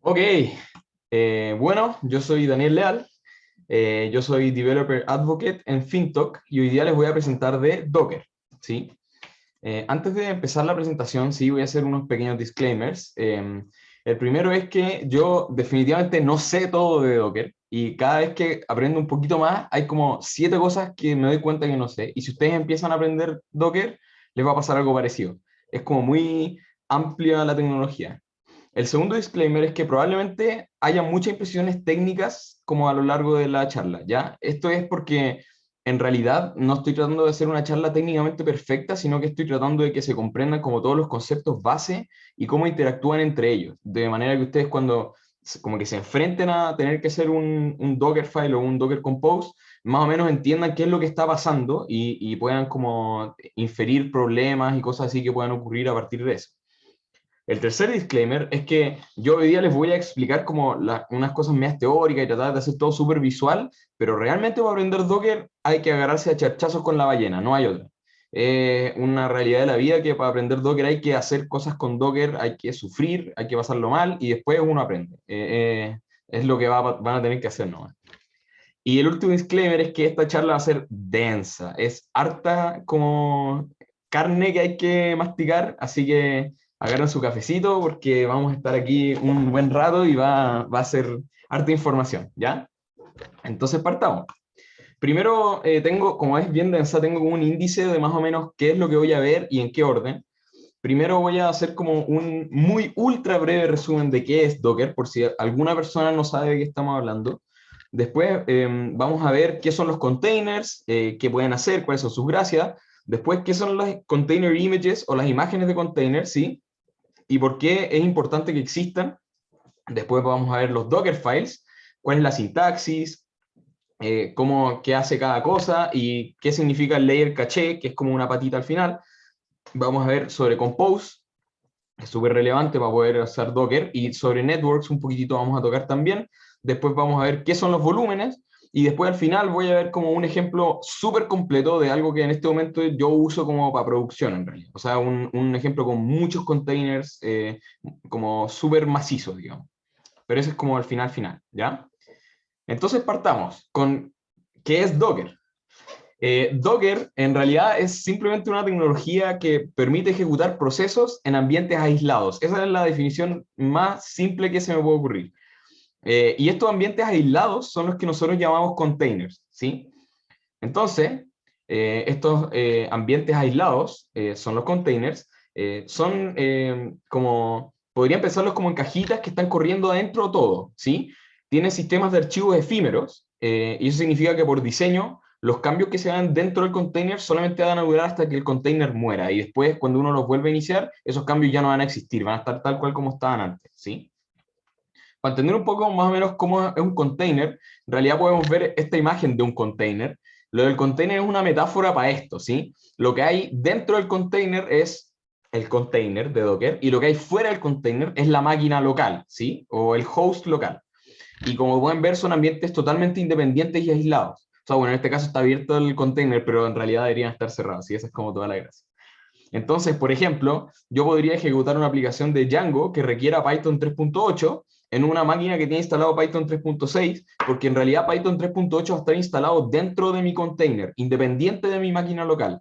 Ok, bueno, yo soy Daniel Leal, yo soy Developer Advocate en FinTalk y hoy día les voy a presentar de Docker, ¿sí? Antes de empezar la presentación, sí, voy a hacer unos pequeños disclaimers. El primero es que yo definitivamente no sé todo de Docker y cada vez que aprendo un poquito más, hay como 7 cosas que me doy cuenta que no sé. Y si ustedes empiezan a aprender Docker, les va a pasar algo parecido. Es como muy amplia la tecnología. El segundo disclaimer es que probablemente haya muchas impresiones técnicas como a lo largo de la charla, ¿ya? Esto es porque en realidad no estoy tratando de hacer una charla técnicamente perfecta, sino que estoy tratando de que se comprendan como todos los conceptos base y cómo interactúan entre ellos, de manera que ustedes cuando como que se enfrenten a tener que hacer un Dockerfile o un Docker Compose, más o menos entiendan qué es lo que está pasando y puedan como inferir problemas y cosas así que puedan ocurrir a partir de eso. El tercer disclaimer es que yo hoy día les voy a explicar como unas cosas más teóricas y tratar de hacer todo súper visual, pero realmente para aprender Docker hay que agarrarse a charchazos con la ballena, no hay otra. Una realidad de la vida que para aprender Docker hay que hacer cosas con Docker, hay que sufrir, hay que pasarlo mal y después uno aprende. Es lo que van a tener que hacer nomás. Y el último disclaimer es que esta charla va a ser densa, es harta como carne que hay que masticar, así que agarren su cafecito porque vamos a estar aquí un buen rato y va a ser harta información, ¿ya? Entonces partamos. Primero tengo, como es bien densa, tengo como un índice de más o menos qué es lo que voy a ver y en qué orden. Primero voy a hacer como un muy ultra breve resumen de qué es Docker, por si alguna persona no sabe de qué estamos hablando. Después vamos a ver qué son los containers, qué pueden hacer, cuáles son sus gracias. Después, qué son las container images o las imágenes de containers, ¿sí? Y por qué es importante que existan. Después vamos a ver los Docker files, cuál es la sintaxis, qué hace cada cosa y qué significa el layer caché, que es como una patita al final. Vamos a ver sobre Compose, es súper relevante para poder hacer Docker, y sobre networks un poquitito vamos a tocar también. Después vamos a ver qué son los volúmenes, y después al final voy a ver como un ejemplo súper completo de algo que en este momento yo uso como para producción en realidad. O sea, un ejemplo con muchos containers, como súper macizos, digamos. Pero ese es como el final final, ¿ya? Entonces partamos con qué es Docker. Docker en realidad es simplemente una tecnología que permite ejecutar procesos en ambientes aislados. Esa es la definición más simple que se me puede ocurrir. Y estos ambientes aislados son los que nosotros llamamos containers, ¿sí? Entonces, estos ambientes aislados son los containers, son como, podrían pensarlos como en cajitas que están corriendo adentro todo, ¿sí? Tienen sistemas de archivos efímeros, y eso significa que por diseño, los cambios que se hagan dentro del container solamente van a durar hasta que el container muera, y después, cuando uno los vuelve a iniciar, esos cambios ya no van a existir, van a estar tal cual como estaban antes, ¿sí? Para entender un poco más o menos cómo es un container, en realidad podemos ver esta imagen de un container. Lo del container es una metáfora para esto, ¿sí? Lo que hay dentro del container es el container de Docker, y lo que hay fuera del container es la máquina local, ¿sí? O el host local. Y como pueden ver, son ambientes totalmente independientes y aislados. O sea, bueno, en este caso está abierto el container, pero en realidad deberían estar cerrados, y esa es como toda la gracia. Entonces, por ejemplo, yo podría ejecutar una aplicación de Django que requiera Python 3.8 en una máquina que tiene instalado Python 3.6, porque en realidad Python 3.8 va a estar instalado dentro de mi container, independiente de mi máquina local.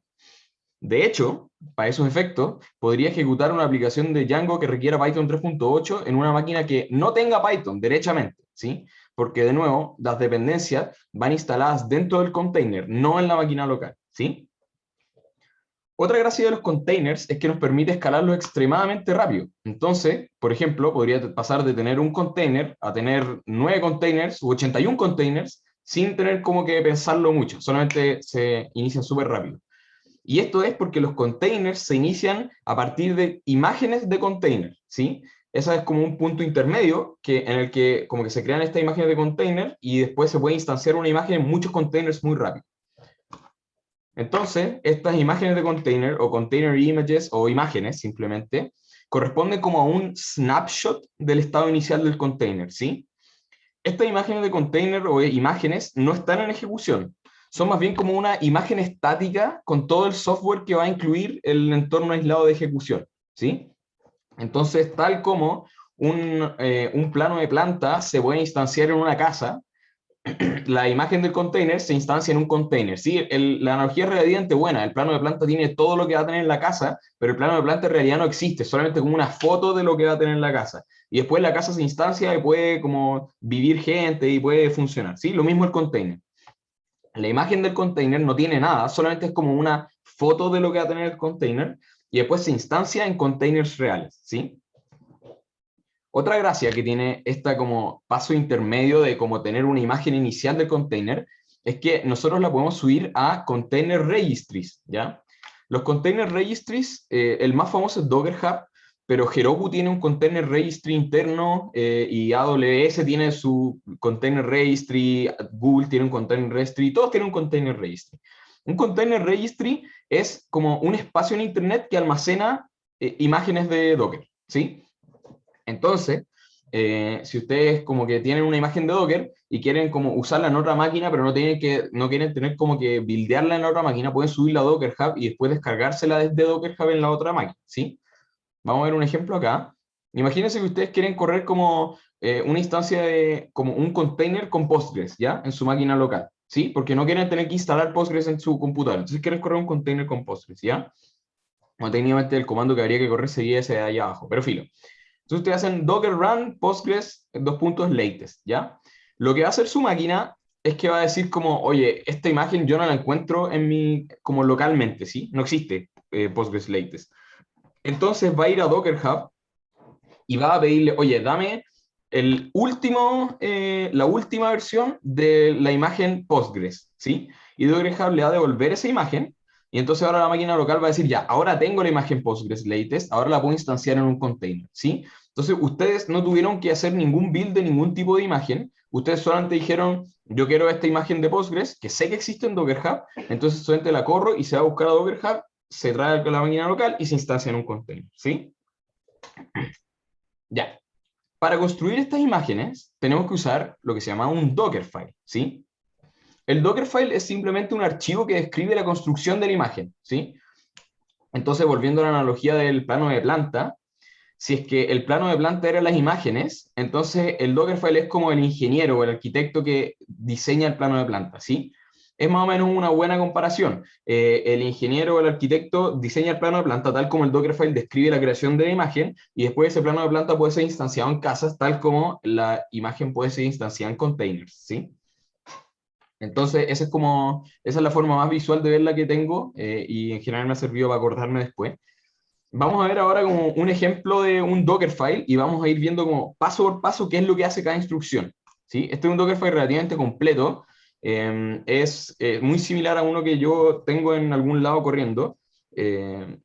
De hecho, para esos efectos, podría ejecutar una aplicación de Django que requiera Python 3.8 en una máquina que no tenga Python, derechamente, ¿sí? Porque, de nuevo, las dependencias van instaladas dentro del container, no en la máquina local, ¿sí? Otra gracia de los containers es que nos permite escalarlo extremadamente rápido. Entonces, por ejemplo, podría pasar de tener un container a tener 9 containers u 81 containers sin tener como que pensarlo mucho, solamente se inician súper rápido. Y esto es porque los containers se inician a partir de imágenes de container, ¿sí? Ese es como un punto intermedio en el que como que se crean estas imágenes de container y después se puede instanciar una imagen en muchos containers muy rápido. Entonces, estas imágenes de container o container images o imágenes simplemente corresponden como a un snapshot del estado inicial del container, ¿sí? Estas imágenes de container o imágenes no están en ejecución, son más bien como una imagen estática con todo el software que va a incluir el entorno aislado de ejecución, ¿sí? Entonces, tal como un plano de planta se puede instanciar en una casa, la imagen del container se instancia en un container. ¿Sí? La analogía es relativamente buena. El plano de planta tiene todo lo que va a tener en la casa, pero el plano de planta en realidad no existe, solamente como una foto de lo que va a tener en la casa. Y después la casa se instancia y puede como vivir gente y puede funcionar. ¿Sí? Lo mismo el container. La imagen del container no tiene nada, solamente es como una foto de lo que va a tener el container y después se instancia en containers reales. ¿Sí? Otra gracia que tiene esta como paso intermedio de como tener una imagen inicial del container es que nosotros la podemos subir a container registries, ¿ya? Los container registries, el más famoso es Docker Hub, pero Heroku tiene un container registry interno y AWS tiene su container registry, Google tiene un container registry, todos tienen un container registry. Un container registry es como un espacio en Internet que almacena imágenes de Docker, ¿sí? Entonces, si ustedes como que tienen una imagen de Docker y quieren como usarla en otra máquina, pero no quieren tener como que buildearla en la otra máquina, pueden subirla a Docker Hub y después descargársela desde Docker Hub en la otra máquina, ¿sí? Vamos a ver un ejemplo acá. Imagínense que ustedes quieren correr como una instancia de, como un container con Postgres, ¿ya? En su máquina local, ¿sí? Porque no quieren tener que instalar Postgres en su computador. Entonces quieren correr un container con Postgres, ¿ya? Bueno, técnicamente el comando que habría que correr sería ese de allá abajo, pero filo. Entonces ustedes hacen docker run postgres dos puntos latest, ¿ya? Lo que va a hacer su máquina es que va a decir como, oye, esta imagen yo no la encuentro en mi, como localmente, ¿sí? No existe postgres latest. Entonces va a ir a Docker Hub y va a pedirle, oye, dame la última versión de la imagen Postgres, ¿sí? Y Docker Hub le va a devolver esa imagen, y entonces ahora la máquina local va a decir, ya, ahora tengo la imagen Postgres latest, ahora la puedo instanciar en un container, ¿sí? Entonces ustedes no tuvieron que hacer ningún build de ningún tipo de imagen, ustedes solamente dijeron, yo quiero esta imagen de Postgres, que sé que existe en Docker Hub, entonces solamente la corro y se va a buscar a Docker Hub, se trae a la máquina local y se instancia en un container, ¿sí? Ya. Para construir estas imágenes, tenemos que usar lo que se llama un Dockerfile, ¿sí? El Dockerfile es simplemente un archivo que describe la construcción de la imagen, ¿sí? Entonces, volviendo a la analogía del plano de planta, si es que el plano de planta era las imágenes, entonces el Dockerfile es como el ingeniero o el arquitecto que diseña el plano de planta, ¿sí? Es más o menos una buena comparación. El ingeniero o el arquitecto diseña el plano de planta tal como el Dockerfile describe la creación de la imagen y después ese plano de planta puede ser instanciado en casas tal como la imagen puede ser instanciada en containers, ¿sí? Entonces, esa es la forma más visual de verla que tengo y en general me ha servido para acordarme después. Vamos a ver ahora como un ejemplo de un Dockerfile y vamos a ir viendo como paso por paso qué es lo que hace cada instrucción, ¿sí? Este es un Dockerfile relativamente completo, es muy similar a uno que yo tengo en algún lado corriendo. Eh,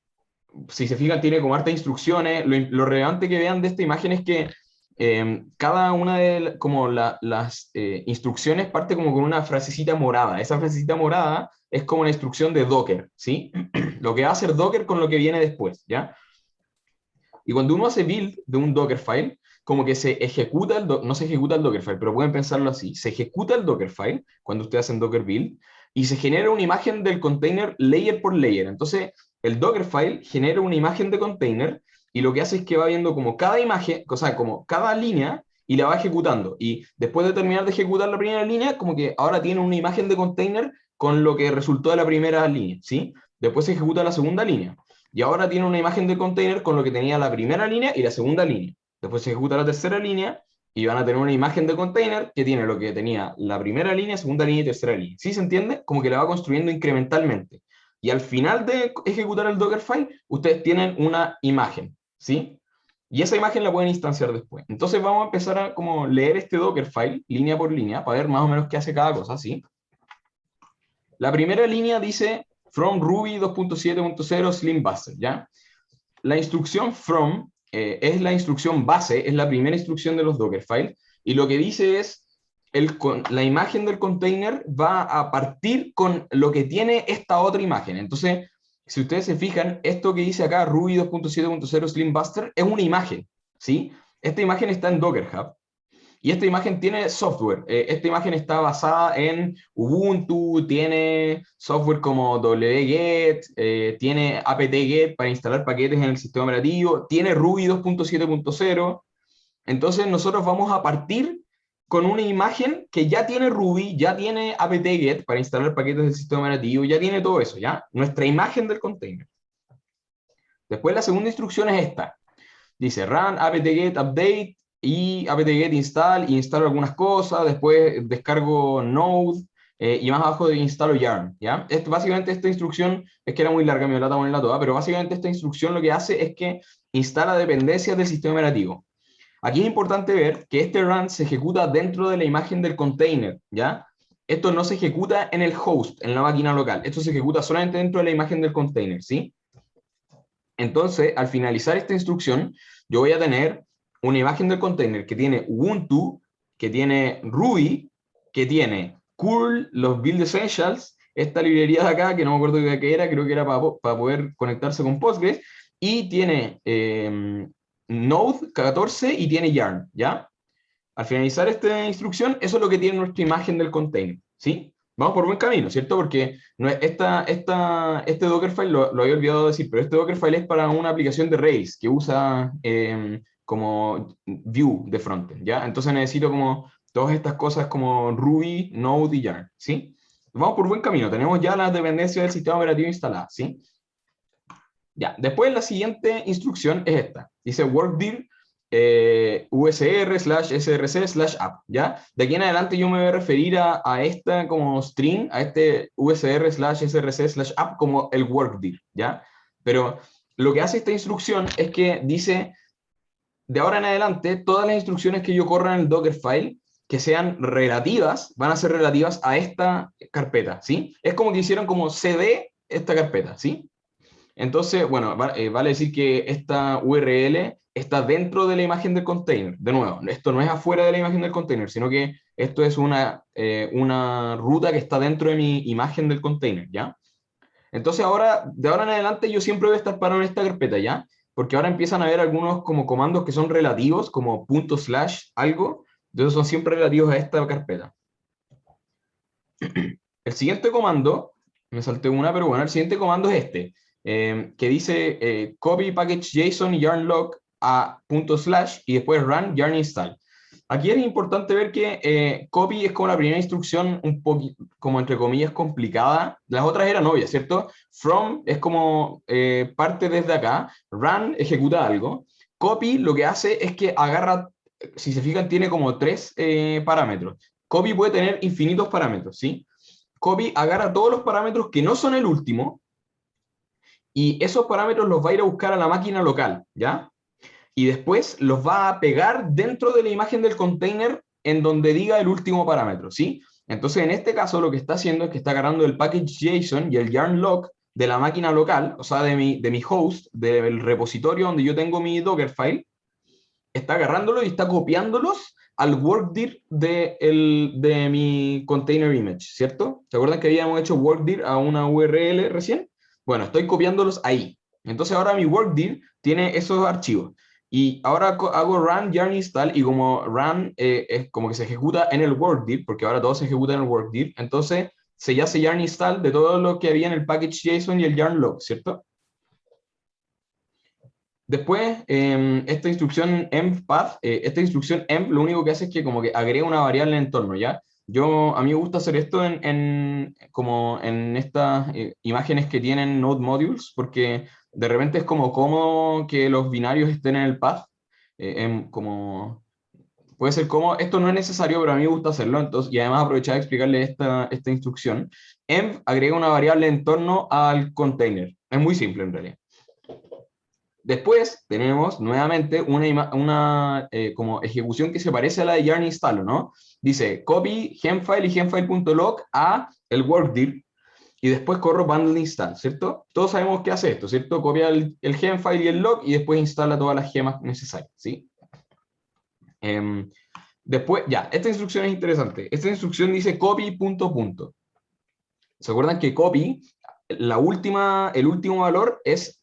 si se fijan, tiene como hartas instrucciones. Lo relevante que vean de esta imagen es que cada una de como las instrucciones parte como con una frasecita morada. Esa frasecita morada es como la instrucción de Docker, ¿sí? Lo que va a hacer Docker con lo que viene después, ¿ya? Y cuando uno hace build de un Dockerfile, como que se ejecuta no se ejecuta el Dockerfile, pero pueden pensarlo así, se ejecuta el Dockerfile cuando ustedes hacen Docker build y se genera una imagen del container layer por layer. Entonces, el Dockerfile genera una imagen de container y lo que hace es que va viendo como cada imagen, o sea, como cada línea y la va ejecutando. Y después de terminar de ejecutar la primera línea, como que ahora tiene una imagen de container con lo que resultó de la primera línea, ¿sí? Después se ejecuta la segunda línea y ahora tiene una imagen de container con lo que tenía la primera línea y la segunda línea. Después se ejecuta la tercera línea y van a tener una imagen de container que tiene lo que tenía la primera línea, segunda línea y tercera línea. ¿Sí se entiende? Como que la va construyendo incrementalmente. Y al final de ejecutar el Dockerfile, ustedes tienen una imagen, ¿sí? Y esa imagen la pueden instanciar después. Entonces vamos a empezar a como leer este Dockerfile, línea por línea, para ver más o menos qué hace cada cosa, ¿sí? La primera línea dice from Ruby 2.7.0 Slim Buster, ¿ya? La instrucción from es la instrucción base, es la primera instrucción de los Dockerfile, y lo que dice es, la imagen del container va a partir con lo que tiene esta otra imagen. Entonces, si ustedes se fijan, esto que dice acá, Ruby 2.7.0 Slim Buster, es una imagen, ¿sí? Esta imagen está en Docker Hub, y esta imagen tiene software. Esta imagen está basada en Ubuntu, tiene software como wget, tiene apt-get para instalar paquetes en el sistema operativo, tiene Ruby 2.7.0 Entonces nosotros vamos a partir con una imagen que ya tiene Ruby, ya tiene apt-get para instalar paquetes del sistema operativo, ya tiene todo eso, ¿ya? Nuestra imagen del container. Después la segunda instrucción es esta. Dice run apt-get update y apt-get install y instalo algunas cosas, después descargo node y más abajo instalo yarn, ¿ya? Básicamente esta instrucción, es que era muy larga, me la voy a ponerla toda, pero básicamente esta instrucción lo que hace es que instala dependencias del sistema operativo. Aquí es importante ver que este run se ejecuta dentro de la imagen del container, ¿ya? Esto no se ejecuta en el host, en la máquina local. Esto se ejecuta solamente dentro de la imagen del container, ¿sí? Entonces, al finalizar esta instrucción, yo voy a tener una imagen del container que tiene Ubuntu, que tiene Ruby, que tiene curl, los build essentials, esta librería de acá, que no me acuerdo de qué era, creo que era para poder conectarse con Postgres, y tiene Node 14 y tiene Yarn, ¿ya? Al finalizar esta instrucción, eso es lo que tiene nuestra imagen del container, ¿sí? Vamos por buen camino, ¿cierto? Porque no es este Dockerfile, lo había olvidado de decir, pero este Dockerfile es para una aplicación de Rails que usa como Vue de frontend, ¿ya? Entonces necesito como todas estas cosas como Ruby, Node y Yarn, ¿sí? Vamos por buen camino, tenemos ya las dependencias del sistema operativo instaladas, ¿sí? Ya, después la siguiente instrucción es esta. Dice workdir usr/src/app, ¿ya? De aquí en adelante yo me voy a referir a esta como string, a este usr/src/app como el workdir, ¿ya? Pero lo que hace esta instrucción es que dice, de ahora en adelante, todas las instrucciones que yo corra en el Dockerfile que sean relativas, van a ser relativas a esta carpeta, ¿sí? Es como que hicieron como cd esta carpeta, ¿sí? Entonces, bueno, vale decir que esta URL está dentro de la imagen del container. De nuevo, esto no es afuera de la imagen del container, sino que esto es una ruta que está dentro de mi imagen del container, ¿ya? Entonces ahora, de ahora en adelante, yo siempre voy a estar parado en esta carpeta, ¿ya? Porque ahora empiezan a haber algunos como comandos que son relativos, como punto slash algo, entonces son siempre relativos a esta carpeta. El siguiente comando, me salté una, pero bueno, el siguiente comando es este, que dice copy package JSON yarn log a punto slash y después run yarn install. Aquí es importante ver que copy es como la primera instrucción un poco, como entre comillas, complicada. Las otras eran obvias, ¿cierto? From es como parte desde acá, run ejecuta algo. Copy lo que hace es que agarra, si se fijan, tiene como tres parámetros. Copy puede tener infinitos parámetros, ¿sí? Copy agarra todos los parámetros que no son el último y esos parámetros los va a ir a buscar a la máquina local, ¿ya? Y después los va a pegar dentro de la imagen del container en donde diga el último parámetro, ¿sí? Entonces, en este caso, lo que está haciendo es que está agarrando el package JSON y el yarn log de la máquina local, o sea, de mi host, del repositorio donde yo tengo mi Dockerfile, está agarrándolo y está copiándolos al workdir de mi container image, ¿cierto? ¿Se acuerdan que habíamos hecho workdir a una URL recién? Bueno, estoy copiándolos ahí. Entonces ahora mi workdir tiene esos archivos. Y ahora hago run yarn install y como run es como que se ejecuta en el workdir, porque ahora todo se ejecuta en el workdir, entonces se ya hace yarn install de todo lo que había en el package JSON y el yarn log, ¿cierto? Después, esta instrucción env-path, esta instrucción env lo único que hace es que como que agrega una variable en el entorno, ¿ya? A mí me gusta hacer esto como en estas imágenes que tienen node modules, porque de repente es como cómodo que los binarios estén en el path, puede ser como, esto no es necesario, pero a mí me gusta hacerlo, entonces, y además aprovechar de explicarle esta instrucción. Env agrega una variable en torno al container, es muy simple en realidad. Después tenemos nuevamente una como ejecución que se parece a la de yarn install, ¿no? Dice copy gemfile y gemfile.log a el workdir y después corro bundle install, ¿cierto? Todos sabemos qué hace esto, ¿cierto? Copia el gemfile y el log y después instala todas las gemas necesarias, ¿sí? Después, ya, esta instrucción es interesante. Esta instrucción dice copy punto punto. ¿Se acuerdan que copy, el último valor es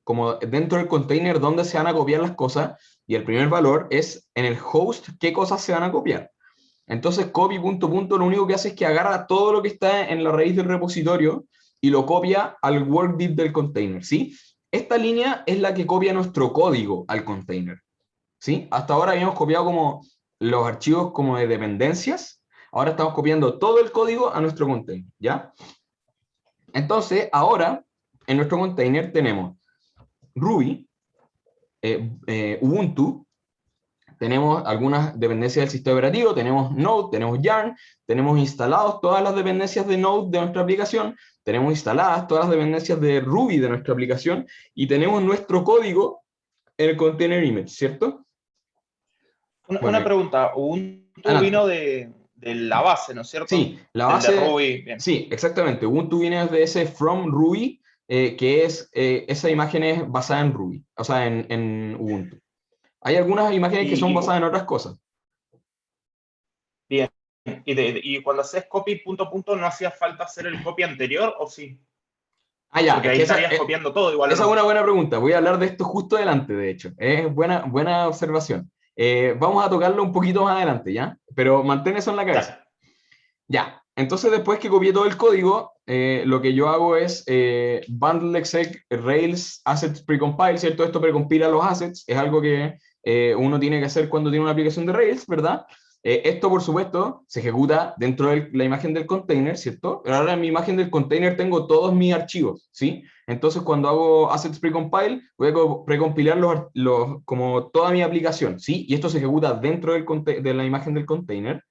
como dentro del container donde se van a copiar las cosas, y el primer valor es en el host qué cosas se van a copiar? Entonces copy punto punto lo único que hace es que agarra todo lo que está en la raíz del repositorio y lo copia al workdir del container, ¿sí? Esta línea es la que copia nuestro código al container, ¿sí? Hasta ahora habíamos copiado como los archivos como de dependencias, ahora estamos copiando todo el código a nuestro container, ¿ya? Entonces, ahora, en nuestro container tenemos Ruby, Ubuntu, tenemos algunas dependencias del sistema operativo, tenemos Node, tenemos Yarn, tenemos instalados todas las dependencias de Node de nuestra aplicación, tenemos instaladas todas las dependencias de Ruby de nuestra aplicación, y tenemos nuestro código en el container image, ¿cierto? Bueno, Una pregunta, Ubuntu adelante. vino de la base, ¿no es cierto? Sí, la Del de base, Ruby, bien. sí, exactamente. Ubuntu viene de ese from Ruby, que es, esa imagen es basada en Ruby, o sea, en Ubuntu. Hay algunas imágenes que son Y, basadas en otras cosas. bien. Y cuando haces copy punto a punto, ¿no hacía falta hacer el copy anterior o sí? Ah, ya, Porque es ahí que estarías copiando todo igual o esa es no. una buena pregunta. Voy a hablar de esto justo adelante, de hecho. Es buena observación. Vamos a tocarlo un poquito más adelante, ¿ya? Pero mantén eso en la cabeza. Ya. Ya, entonces después que copié todo el código, lo que yo hago es bundle exec rails assets precompile, ¿cierto? Esto precompila los assets, es algo que uno tiene que hacer cuando tiene una aplicación de Rails, ¿verdad? Esto, por supuesto, se ejecuta dentro de la imagen del container, ¿cierto? Pero ahora en mi imagen del container tengo todos mis archivos, ¿sí? Entonces, cuando hago assets precompile, voy a precompilar como toda mi aplicación, ¿sí? Y esto se ejecuta dentro de la imagen del container.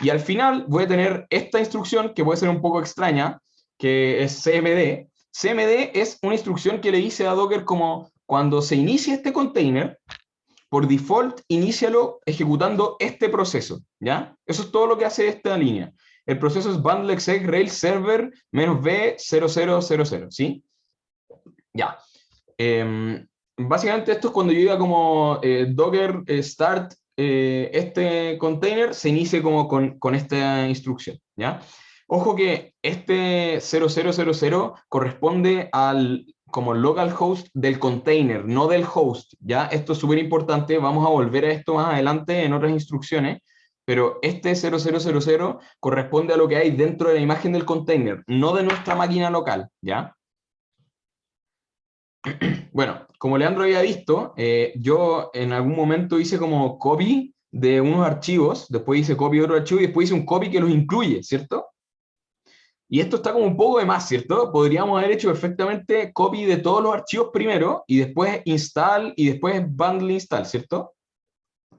Y al final voy a tener esta instrucción que puede ser un poco extraña, que es CMD. CMD es una instrucción que le dice a Docker como cuando se inicie este container, por default, inícialo ejecutando este proceso, ¿ya? Eso es todo lo que hace esta línea. El proceso es bundle exec rails server -v0000, ¿sí? Ya. Básicamente esto es cuando yo diga como Docker start este container, se inicie como con esta instrucción, ¿ya? Ojo que este 0000 corresponde al como localhost del container, no del host, ¿ya? Esto es súper importante, vamos a volver a esto más adelante en otras instrucciones, pero este 0000 corresponde a lo que hay dentro de la imagen del container, no de nuestra máquina local, ¿ya? Bueno, como Leandro había visto, yo en algún momento hice como copy de unos archivos, después hice copy de otro archivo y después hice un copy que los incluye, ¿cierto? Y esto está como un poco de más, ¿cierto? Podríamos haber hecho perfectamente copy de todos los archivos primero y después install y después bundle install, ¿cierto? Sí.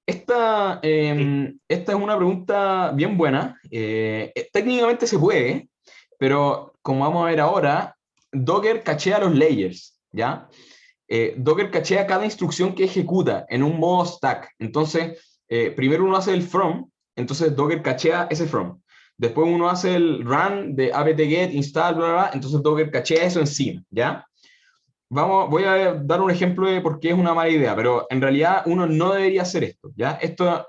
Esta es una pregunta bien buena. Técnicamente se puede, pero como vamos a ver ahora, Docker cachea los layers, ¿ya? Docker cachea cada instrucción que ejecuta en un modo stack. Entonces, primero uno hace el from, entonces Docker cachea ese from. Después uno hace el run de apt-get, install, bla, bla, bla, entonces Docker cachea eso encima, ¿ya? Voy a dar un ejemplo de por qué es una mala idea, pero en realidad uno no debería hacer esto, ¿ya? Esto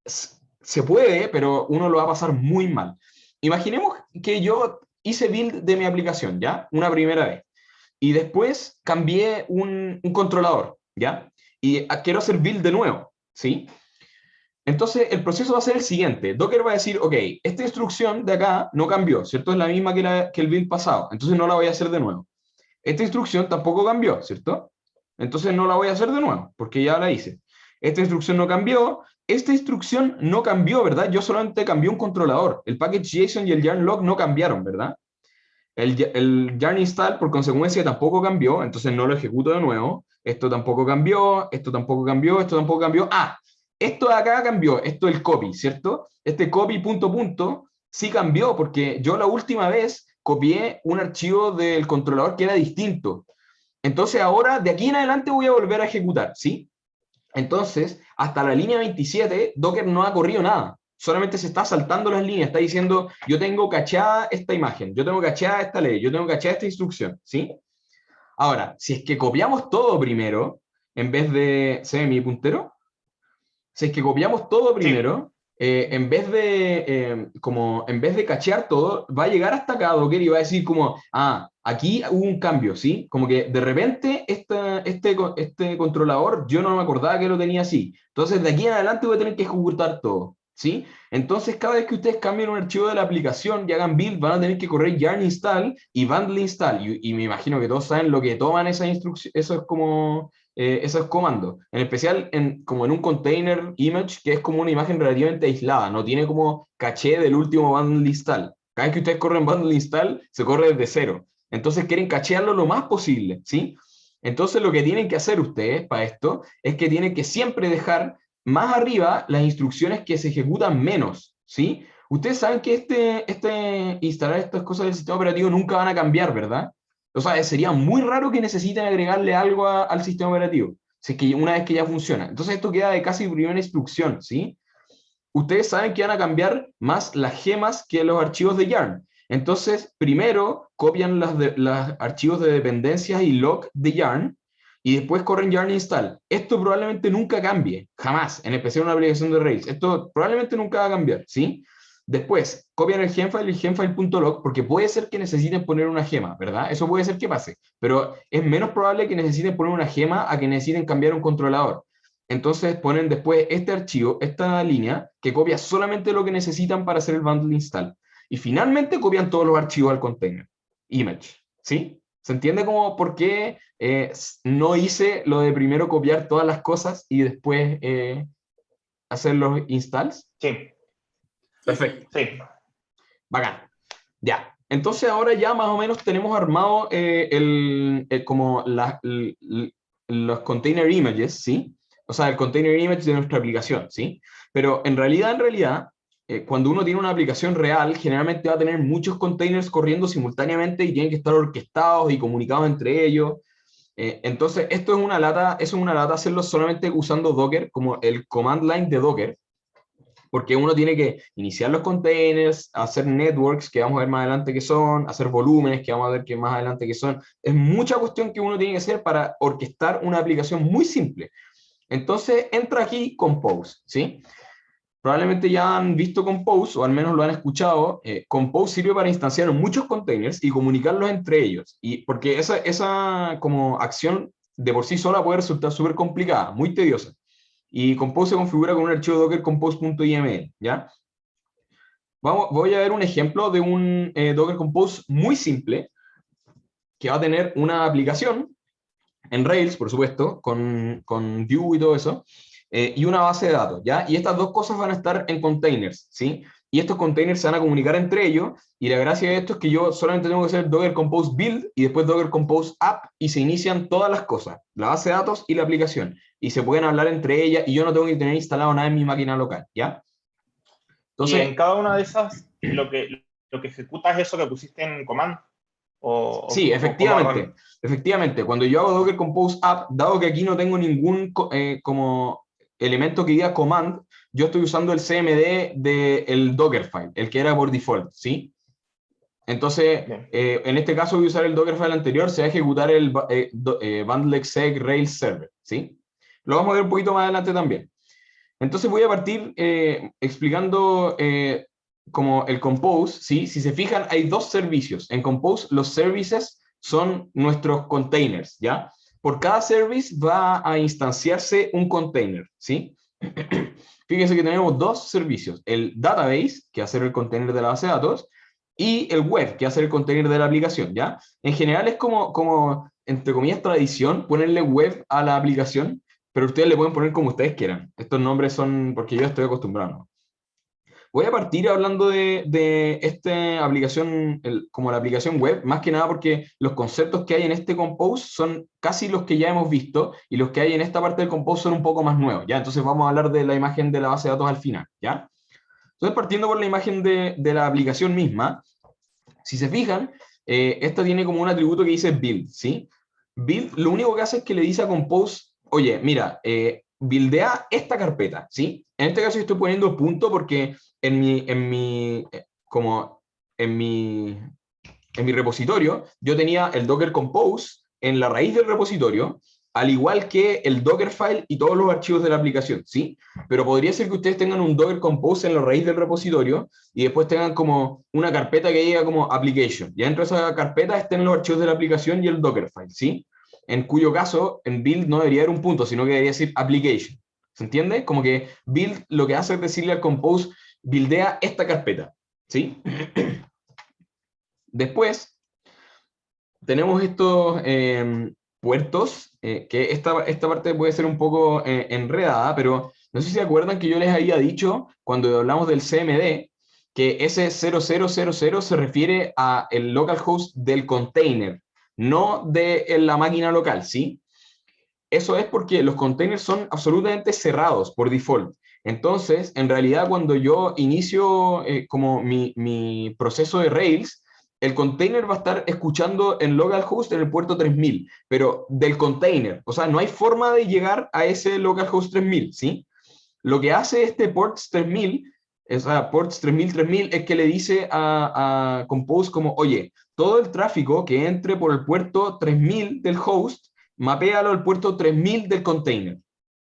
se puede, pero uno lo va a pasar muy mal. Imaginemos que yo hice build de mi aplicación, ¿ya? Una primera vez. Y después cambié un controlador, ¿ya? Y quiero hacer build de nuevo, ¿sí? Entonces, el proceso va a ser el siguiente. Docker va a decir, ok, esta instrucción de acá no cambió, ¿cierto? Es la misma que el build pasado, entonces no la voy a hacer de nuevo. Esta instrucción tampoco cambió, ¿cierto? Entonces no la voy a hacer de nuevo, porque ya la hice. Esta instrucción no cambió, esta instrucción no cambió, ¿verdad? Yo solamente cambié un controlador. El package JSON y el yarn log no cambiaron, ¿verdad? El yarn install por consecuencia tampoco cambió, entonces no lo ejecuto de nuevo. Esto tampoco cambió, esto tampoco cambió, esto tampoco cambió. Ah, esto de acá cambió, esto es el copy, ¿cierto? Este copy punto punto sí cambió porque yo la última vez copié un archivo del controlador que era distinto. Entonces ahora de aquí en adelante voy a volver a ejecutar, ¿sí? Entonces, hasta la línea 27, Docker no ha corrido nada. Solamente se está saltando las líneas, está diciendo, yo tengo cachada esta imagen, yo tengo cachada esta ley, yo tengo cachada esta instrucción, ¿sí? Ahora, si es que copiamos todo primero, en vez de, ¿se ve mi puntero? Si es que copiamos todo Sí. primero, en vez de cachear todo, va a llegar hasta acá Docker y va a decir como, ah, aquí hubo un cambio, ¿sí? Como que de repente este controlador yo no me acordaba que lo tenía así. Entonces de aquí en adelante voy a tener que ejecutar todo, ¿sí? Entonces cada vez que ustedes cambien un archivo de la aplicación y hagan build, van a tener que correr yarn install y bundle install. Y me imagino que todos saben lo que toman esa instrucción, eso es como esos comandos, en especial como en un container image, que es como una imagen relativamente aislada, no tiene como caché del último bundle install. Cada vez que ustedes corren bundle install, se corre desde cero. Entonces quieren cachearlo lo más posible, ¿sí? Entonces lo que tienen que hacer ustedes para esto es que tienen que siempre dejar más arriba las instrucciones que se ejecutan menos, ¿sí? Ustedes saben que instalar estas cosas del sistema operativo nunca van a cambiar, ¿verdad? O sea, sería muy raro que necesiten agregarle algo al sistema operativo, si es que una vez que ya funciona. Entonces esto queda de casi primera instrucción, ¿sí? Ustedes saben que van a cambiar más las gemas que los archivos de yarn. Entonces, primero copian los archivos de dependencias y log de yarn, y después corren yarn install. Esto probablemente nunca cambie, jamás, en especial en una aplicación de Rails. Esto probablemente nunca va a cambiar, ¿sí? Después, copian el gemfile.log, porque puede ser que necesiten poner una gema, ¿verdad? Eso puede ser que pase, pero es menos probable que necesiten poner una gema a que necesiten cambiar un controlador. Entonces ponen después este archivo, esta línea, que copia solamente lo que necesitan para hacer el bundle install. Y finalmente copian todos los archivos al container. Image, ¿sí? ¿Se entiende como por qué no hice lo de primero copiar todas las cosas y después hacer los installs? Sí, Perfecto. sí. Bacán. Ya. Entonces ahora ya más o menos tenemos armado como los container images, ¿sí? O sea, el container image de nuestra aplicación, ¿sí? Pero en realidad, cuando uno tiene una aplicación real, generalmente va a tener muchos containers corriendo simultáneamente y tienen que estar orquestados y comunicados entre ellos. Entonces, esto es una lata hacerlo solamente usando Docker, como el command line de Docker, porque uno tiene que iniciar los containers, hacer networks, que vamos a ver más adelante qué son, hacer volúmenes, que vamos a ver que más adelante qué son. Es mucha cuestión que uno tiene que hacer para orquestar una aplicación muy simple. Entonces entra aquí Compose, ¿sí? Probablemente ya han visto Compose, o al menos lo han escuchado. Compose sirve para instanciar muchos containers y comunicarlos entre ellos. Y porque esa como acción de por sí sola puede resultar súper complicada, muy tediosa. Y Compose se configura con un archivo docker compose.yml, ¿ya? Voy a ver un ejemplo de un Docker Compose muy simple, que va a tener una aplicación en Rails, por supuesto, con Vue y todo eso, y una base de datos, ¿ya? Y estas dos cosas van a estar en containers, ¿sí? Y estos containers se van a comunicar entre ellos, y la gracia de esto es que yo solamente tengo que hacer Docker Compose Build, y después Docker Compose App, y se inician todas las cosas, la base de datos y la aplicación, y se pueden hablar entre ellas, y yo no tengo que tener instalado nada en mi máquina local, ¿ya? Y en Entonces, cada una de esas, lo que ejecuta es eso que pusiste en command. sí, O cómo hago. efectivamente, cuando yo hago Docker Compose App, dado que aquí no tengo ningún como elemento que diga command, yo estoy usando el CMD del Dockerfile, el que era por default, ¿sí? Entonces, Bien. en este caso voy a usar el Dockerfile anterior, se va a ejecutar el bundle exec Rails server, ¿sí? Lo vamos a ver un poquito más adelante también. Entonces voy a partir explicando como el Compose, ¿sí? Si se fijan, hay dos servicios. En Compose, los services son nuestros containers, ¿ya? Por cada service va a instanciarse un container, ¿sí? Fíjense que tenemos dos servicios, el database, que va a ser el container de la base de datos, y el web, que va a ser el container de la aplicación, ¿ya? En general es como entre comillas, tradición ponerle web a la aplicación, pero ustedes le pueden poner como ustedes quieran. Estos nombres son porque yo estoy acostumbrado. Voy a partir hablando de esta aplicación, como la aplicación web, más que nada porque los conceptos que hay en este Compose son casi los que ya hemos visto y los que hay en esta parte del Compose son un poco más nuevos, ¿ya? Entonces vamos a hablar de la imagen de la base de datos al final, ¿ya? Entonces partiendo por la imagen de la aplicación misma, si se fijan, esta tiene como un atributo que dice build, ¿sí? Build lo único que hace es que le dice a Compose, oye, mira, buildea esta carpeta, ¿sí? En este caso yo estoy poniendo punto porque como en mi repositorio, yo tenía el Docker Compose en la raíz del repositorio, al igual que el Dockerfile y todos los archivos de la aplicación, ¿sí? Pero podría ser que ustedes tengan un Docker Compose en la raíz del repositorio y después tengan como una carpeta que diga como application. Y dentro de esa carpeta estén los archivos de la aplicación y el Dockerfile, ¿sí? En cuyo caso, en build no debería haber un punto, sino que debería decir application. ¿Se entiende? Como que build lo que hace es decirle al compose, buildea esta carpeta, ¿sí? Después, tenemos estos puertos que esta parte puede ser un poco enredada, pero no sé si se acuerdan que yo les había dicho cuando hablamos del CMD, que ese 0000 se refiere a el localhost del container, no de la máquina local, ¿sí? Eso es porque los containers son absolutamente cerrados por default. Entonces, en realidad, cuando yo inicio como mi proceso de Rails, el container va a estar escuchando en localhost en el puerto 3000, pero del container. O sea, no hay forma de llegar a ese localhost 3000, ¿sí? Lo que hace este ports 3000, o sea, ports 3000, 3000, es que le dice a Compose como, oye, todo el tráfico que entre por el puerto 3000 del host, mapéalo al puerto 3000 del container,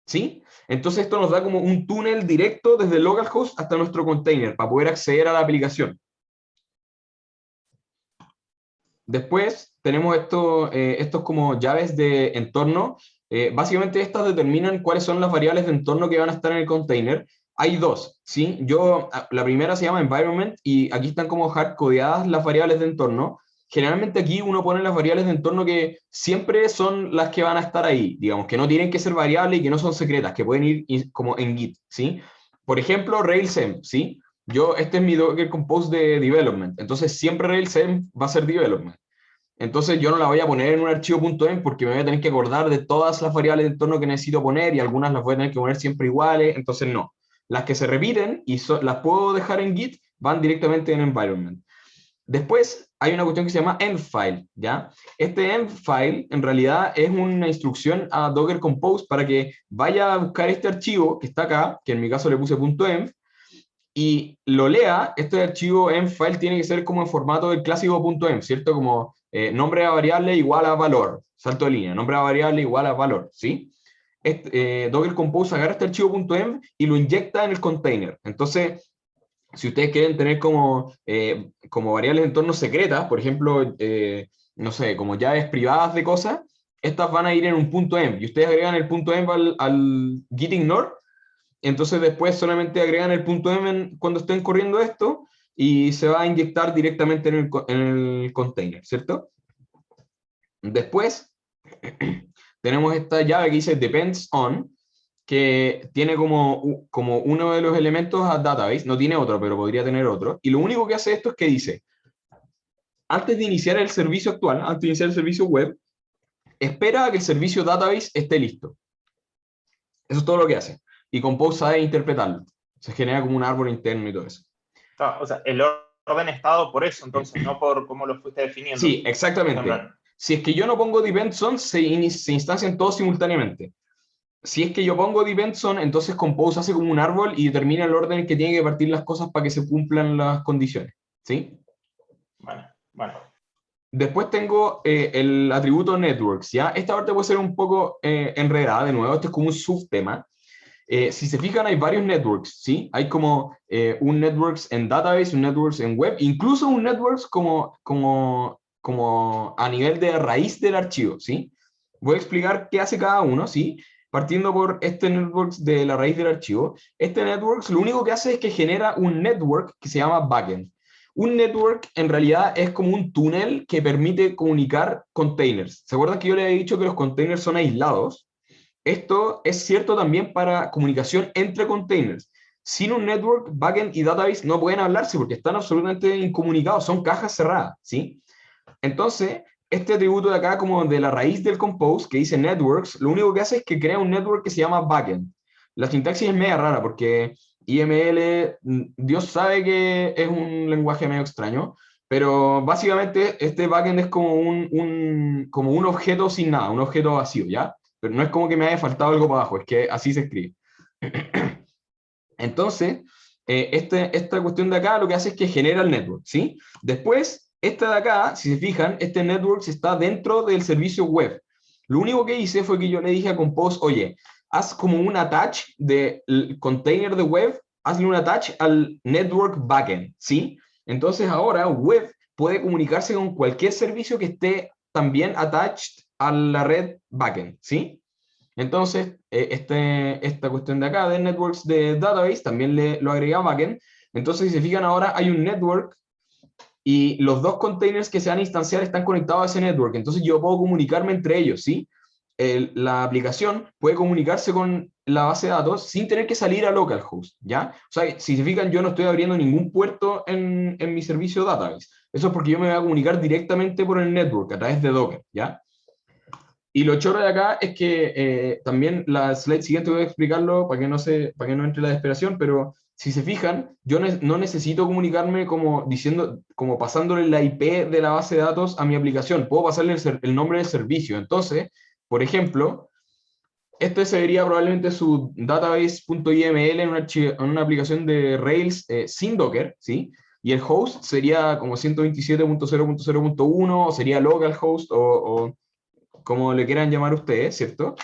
¿sí? Entonces esto nos da como un túnel directo desde el localhost hasta nuestro container para poder acceder a la aplicación. Después tenemos estos como llaves de entorno. Básicamente estas determinan cuáles son las variables de entorno que van a estar en el container. Hay dos, ¿sí? La primera se llama environment y aquí están como hard codeadas las variables de entorno. Generalmente aquí uno pone las variables de entorno que siempre son las que van a estar ahí, digamos, que no tienen que ser variables y que no son secretas, que pueden ir como en Git, ¿sí? Por ejemplo, RailsEmp, ¿sí? Este es mi Docker Compose de development, entonces siempre RailsEmp va a ser development. Entonces yo no la voy a poner en un archivo .env porque me voy a tener que acordar de todas las variables de entorno que necesito poner y algunas las voy a tener que poner siempre iguales, entonces no. Las que se repiten y las puedo dejar en Git van directamente en environment. Después hay una cuestión que se llama endfile, ¿ya? Este endfile en realidad es una instrucción a Docker Compose para que vaya a buscar este archivo que está acá, que en mi caso le puse .env, y lo lea. Este archivo env-file tiene que ser como en formato del clásico .env, ¿cierto? Como nombre a variable igual a valor, salto de línea, nombre a variable igual a valor, ¿sí? Docker Compose agarra este archivo .env y lo inyecta en el container. Entonces, si ustedes quieren tener como variables de entorno secretas, por ejemplo, no sé, como llaves privadas de cosas, estas van a ir en un .env y ustedes agregan el .env al git ignore. Entonces después solamente agregan el .m cuando estén corriendo esto y se va a inyectar directamente en el container, ¿cierto? Después tenemos esta llave que dice depends on, que tiene como uno de los elementos a database, no tiene otro, pero podría tener otro, y lo único que hace esto es que dice, antes de iniciar el servicio actual, antes de iniciar el servicio web, espera a que el servicio database esté listo. Eso es todo lo que hace. Y Compose sabe interpretarlo. Se genera como un árbol interno y todo eso. O sea, el orden está dado por eso, entonces, no por cómo lo fuiste definiendo. Sí, exactamente. Si es que yo no pongo depends on, se instancian todos simultáneamente. Si es que yo pongo depends on, entonces Compose hace como un árbol y determina el orden en que tiene que partir las cosas para que se cumplan las condiciones. ¿Sí? Bueno. Después tengo el atributo networks, ¿ya? Esta parte puede ser un poco enredada, de nuevo, este es como un subtema. Si se fijan, hay varios networks, ¿sí? Hay como un networks en database, un networks en web, incluso un networks como a nivel de raíz del archivo, ¿sí? Voy a explicar qué hace cada uno, ¿sí? Partiendo por este networks de la raíz del archivo. Este networks lo único que hace es que genera un network que se llama backend. Un network en realidad es como un túnel que permite comunicar containers. ¿Se acuerdan que yo les he dicho que los containers son aislados? Esto es cierto también para comunicación entre containers. Sin un network, backend y database no pueden hablarse porque están absolutamente incomunicados, son cajas cerradas, ¿sí? Entonces, este atributo de acá, como de la raíz del compose, que dice networks, lo único que hace es que crea un network que se llama backend. La sintaxis es media rara porque IML, Dios sabe que es un lenguaje medio extraño, pero básicamente este backend es como como un objeto sin nada, un objeto vacío, ¿ya? Pero no es como que me haya faltado algo para abajo, es que así se escribe. Entonces, esta cuestión de acá lo que hace es que genera el network, ¿sí? Después, esta de acá, si se fijan, este network está dentro del servicio web. Lo único que hice fue que yo le dije a Compose, oye, haz como un attach del container de web, hazle un attach al network backend, ¿sí? Entonces ahora web puede comunicarse con cualquier servicio que esté también attached a la red backend, ¿sí? Entonces, esta cuestión de acá de networks de database también lo agrega backend. Entonces, si se fijan ahora, hay un network y los dos containers que se van a instanciar están conectados a ese network. Entonces, yo puedo comunicarme entre ellos, ¿sí? la aplicación puede comunicarse con la base de datos sin tener que salir a localhost, ¿ya? O sea, si se fijan, yo no estoy abriendo ningún puerto en mi servicio database. Eso es porque yo me voy a comunicar directamente por el network a través de Docker, ¿ya? Y lo choro de acá es que también la slide siguiente voy a explicarlo para que no entre la desesperación, pero si se fijan, yo no necesito comunicarme como diciendo, como pasándole la IP de la base de datos a mi aplicación. Puedo pasarle el nombre del servicio. Entonces, por ejemplo, este sería probablemente su database.yml en una aplicación de Rails sin Docker, ¿sí? Y el host sería como 127.0.0.1, o sería localhost, o como le quieran llamar ustedes, ¿cierto?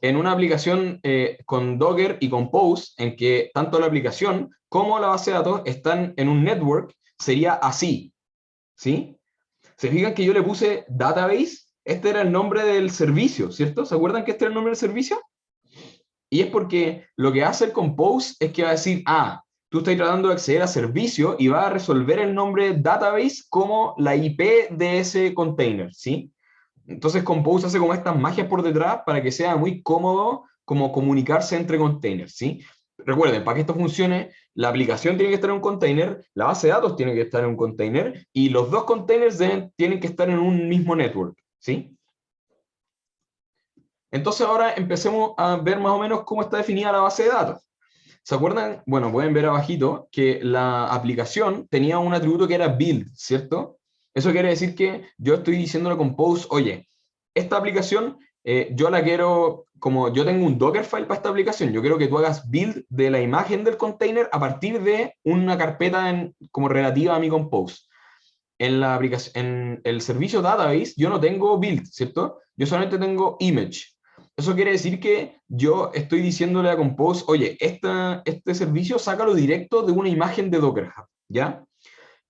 En una aplicación con Docker y Compose, en que tanto la aplicación como la base de datos están en un network, sería así, ¿sí? ¿Se fijan que yo le puse database? Este era el nombre del servicio, ¿cierto? ¿Se acuerdan que este era el nombre del servicio? Y es porque lo que hace el Compose es que va a decir, tú estás tratando de acceder a servicio y va a resolver el nombre database como la IP de ese container, ¿sí? Entonces Compose hace como estas magias por detrás para que sea muy cómodo como comunicarse entre containers, ¿sí? Recuerden, para que esto funcione, la aplicación tiene que estar en un container, la base de datos tiene que estar en un container y los dos containers tienen que estar en un mismo network, ¿sí? Entonces ahora empecemos a ver más o menos cómo está definida la base de datos. ¿Se acuerdan? Bueno, pueden ver abajito que la aplicación tenía un atributo que era build, ¿cierto? Eso quiere decir que yo estoy diciéndole a Compose, oye, esta aplicación yo la quiero, como yo tengo un Dockerfile para esta aplicación, yo quiero que tú hagas build de la imagen del container a partir de una carpeta como relativa a mi Compose. En la aplicación, en el servicio database, yo no tengo build, ¿cierto? Yo solamente tengo image. Eso quiere decir que yo estoy diciéndole a Compose, oye, este servicio sácalo directo de una imagen de Docker Hub, ¿ya?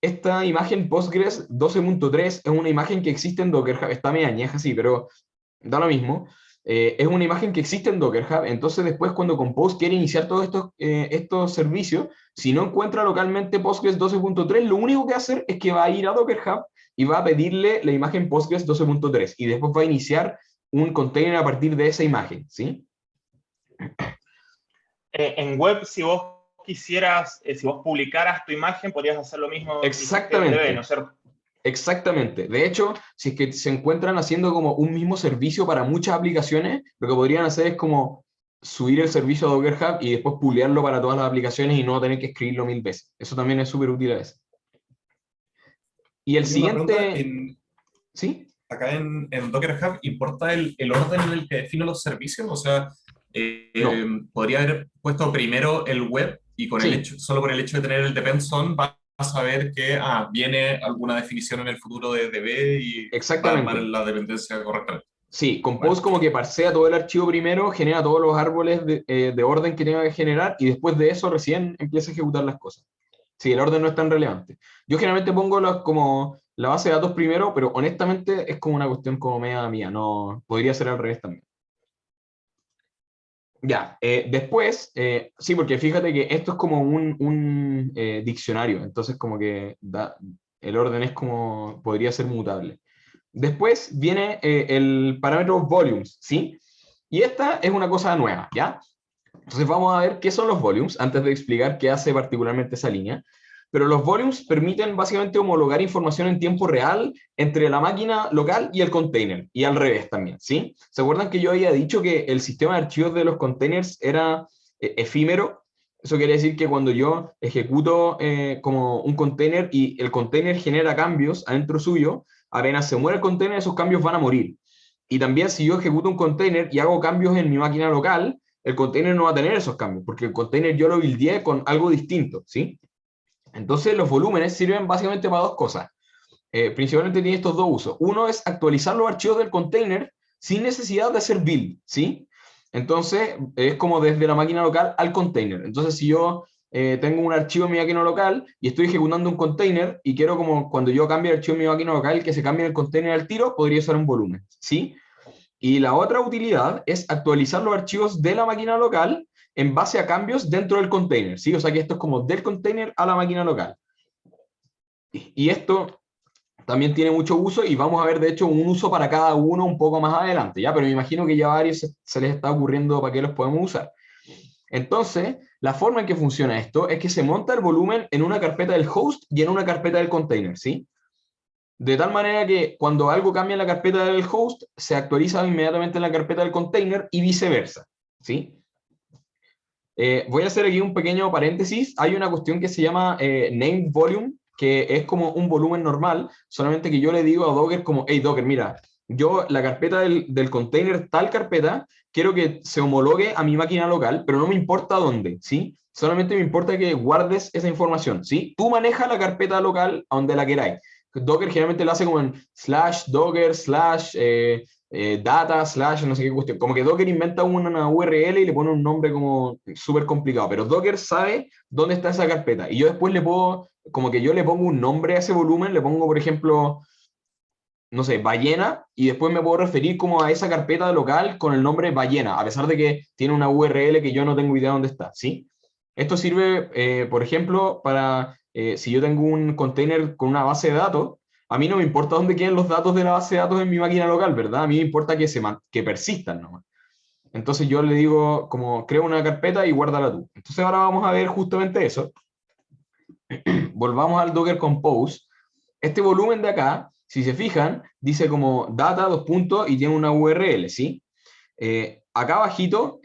Esta imagen Postgres 12.3 es una imagen que existe en Docker Hub, está media añeja, sí, pero da lo mismo. Es una imagen que existe en Docker Hub, entonces después cuando Compose quiere iniciar todos estos servicios, si no encuentra localmente Postgres 12.3, lo único que va a hacer es que va a ir a Docker Hub y va a pedirle la imagen Postgres 12.3 y después va a iniciar un container a partir de esa imagen, ¿sí? En web, si vos quisieras, si vos publicaras tu imagen, podrías hacer lo mismo que hiciste en DB, ¿no es Exactamente. cierto? Exactamente. De hecho, si es que se encuentran haciendo como un mismo servicio para muchas aplicaciones, lo que podrían hacer es como subir el servicio a Docker Hub y después publicarlo para todas las aplicaciones y no tener que escribirlo 1000 veces. Eso también es súper útil a veces. Y el Tengo una pregunta. siguiente, ¿sí? Acá en Docker Hub, ¿importa el orden en el que defino los servicios? O sea, No. podría haber puesto primero el web y con el Sí, hecho, solo por el hecho de tener el depends on va a saber que viene alguna definición en el futuro de DB y va a armar exactamente. la dependencia correctamente. Sí, Bueno, Compose como que parsea todo el archivo primero, genera todos los árboles de orden que tenga que generar y después de eso recién empieza a ejecutar las cosas. Sí, el orden no es tan relevante. Yo generalmente pongo como la base de datos primero, pero honestamente es como una cuestión como media mía, no podría ser al revés también. Ya, después, sí, porque fíjate que esto es como un diccionario, entonces como que el orden es como, podría ser mutable. Después viene el parámetro volumes, ¿sí? Y esta es una cosa nueva, ¿ya? Entonces vamos a ver qué son los volumes antes de explicar qué hace particularmente esa línea. Pero los volumes permiten básicamente homologar información en tiempo real entre la máquina local y el container, y al revés también, ¿sí? ¿Se acuerdan que yo había dicho que el sistema de archivos de los containers era efímero? Eso quiere decir que cuando yo ejecuto como un container y el container genera cambios adentro suyo, apenas se muere el container, esos cambios van a morir. Y también si yo ejecuto un container y hago cambios en mi máquina local, el container no va a tener esos cambios, porque el container yo lo buildé con algo distinto, ¿sí? Entonces los volúmenes sirven básicamente para dos cosas. Principalmente tiene estos dos usos. Uno es actualizar los archivos del container sin necesidad de hacer build, ¿sí? Entonces es como desde la máquina local al container. Entonces si yo tengo un archivo en mi máquina local y estoy ejecutando un container y quiero como cuando yo cambie el archivo en mi máquina local que se cambie el container al tiro, podría usar un volumen, ¿sí? Y la otra utilidad es actualizar los archivos de la máquina local en base a cambios dentro del container, ¿sí? O sea que esto es como del container a la máquina local. Y esto también tiene mucho uso y vamos a ver, de hecho, un uso para cada uno un poco más adelante, ¿ya? Pero me imagino que ya varios se les está ocurriendo para qué los podemos usar. Entonces, la forma en que funciona esto es que se monta el volumen en una carpeta del host y en una carpeta del container, ¿sí? De tal manera que cuando algo cambia en la carpeta del host, se actualiza inmediatamente en la carpeta del container y viceversa, ¿sí? Voy a hacer aquí un pequeño paréntesis. Hay una cuestión que se llama named volume, que es como un volumen normal, solamente que yo le digo a Docker como, hey Docker, mira, yo la carpeta del container, tal carpeta, quiero que se homologue a mi máquina local, pero no me importa dónde, ¿sí? Solamente me importa que guardes esa información, ¿sí? Tú manejas la carpeta local a donde la queráis. Docker generalmente lo hace como en slash docker slash data slash no sé qué cuestión. Como que Docker inventa una URL y le pone un nombre como súper complicado, pero Docker sabe dónde está esa carpeta. Y yo después le puedo, como que yo le pongo un nombre a ese volumen, le pongo, por ejemplo, no sé, ballena, y después me puedo referir como a esa carpeta local con el nombre ballena, a pesar de que tiene una URL que yo no tengo idea dónde está, ¿sí? Esto sirve, por ejemplo, para si yo tengo un container con una base de datos, a mí no me importa dónde queden los datos de la base de datos en mi máquina local, ¿verdad? A mí me importa que persistan nomás. Entonces yo le digo, como, crea una carpeta y guárdala tú. Entonces ahora vamos a ver justamente eso. Volvamos al Docker Compose. Este volumen de acá, si se fijan, dice como data, dos puntos, y tiene una URL, ¿sí? Acá abajito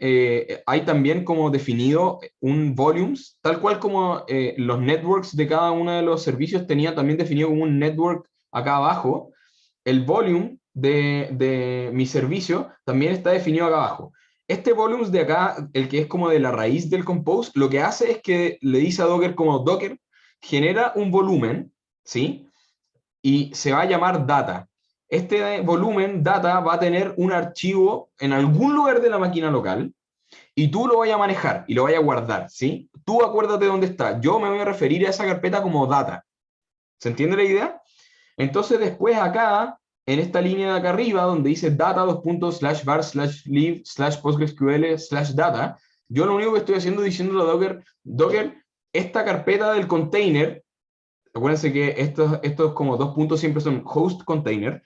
hay también como definido un volumes, tal cual como los networks de cada uno de los servicios tenía también definido como un network acá abajo. El volume de mi servicio también está definido acá abajo. Este volumes de acá, el que es como de la raíz del compose, lo que hace es que le dice a Docker como Docker, genera un volumen, ¿sí? Y se va a llamar data. Este volumen data va a tener un archivo en algún lugar de la máquina local y tú lo vayas a manejar y lo vayas a guardar, ¿sí? Tú acuérdate dónde está. Yo me voy a referir a esa carpeta como data. ¿Se entiende la idea? Entonces después acá, en esta línea de acá arriba, donde dice data, dos puntos, slash var, slash live, slash postgresql, slash data, yo lo único que estoy haciendo es diciéndole a Docker, Docker, esta carpeta del container, acuérdense que estos como dos puntos siempre son host container,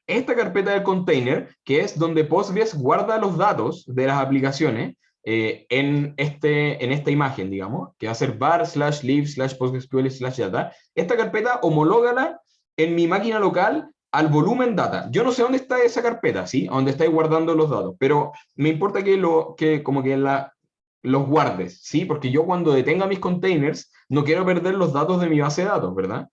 esta carpeta del container, que es donde Postgres guarda los datos de las aplicaciones en esta imagen, digamos, que va a ser var slash live slash postgresql slash data, esta carpeta homológala en mi máquina local al volumen data. Yo no sé dónde está esa carpeta, ¿sí? Donde estáis guardando los datos, pero me importa que como que los guardes, ¿sí? Porque yo cuando detenga mis containers no quiero perder los datos de mi base de datos, ¿verdad?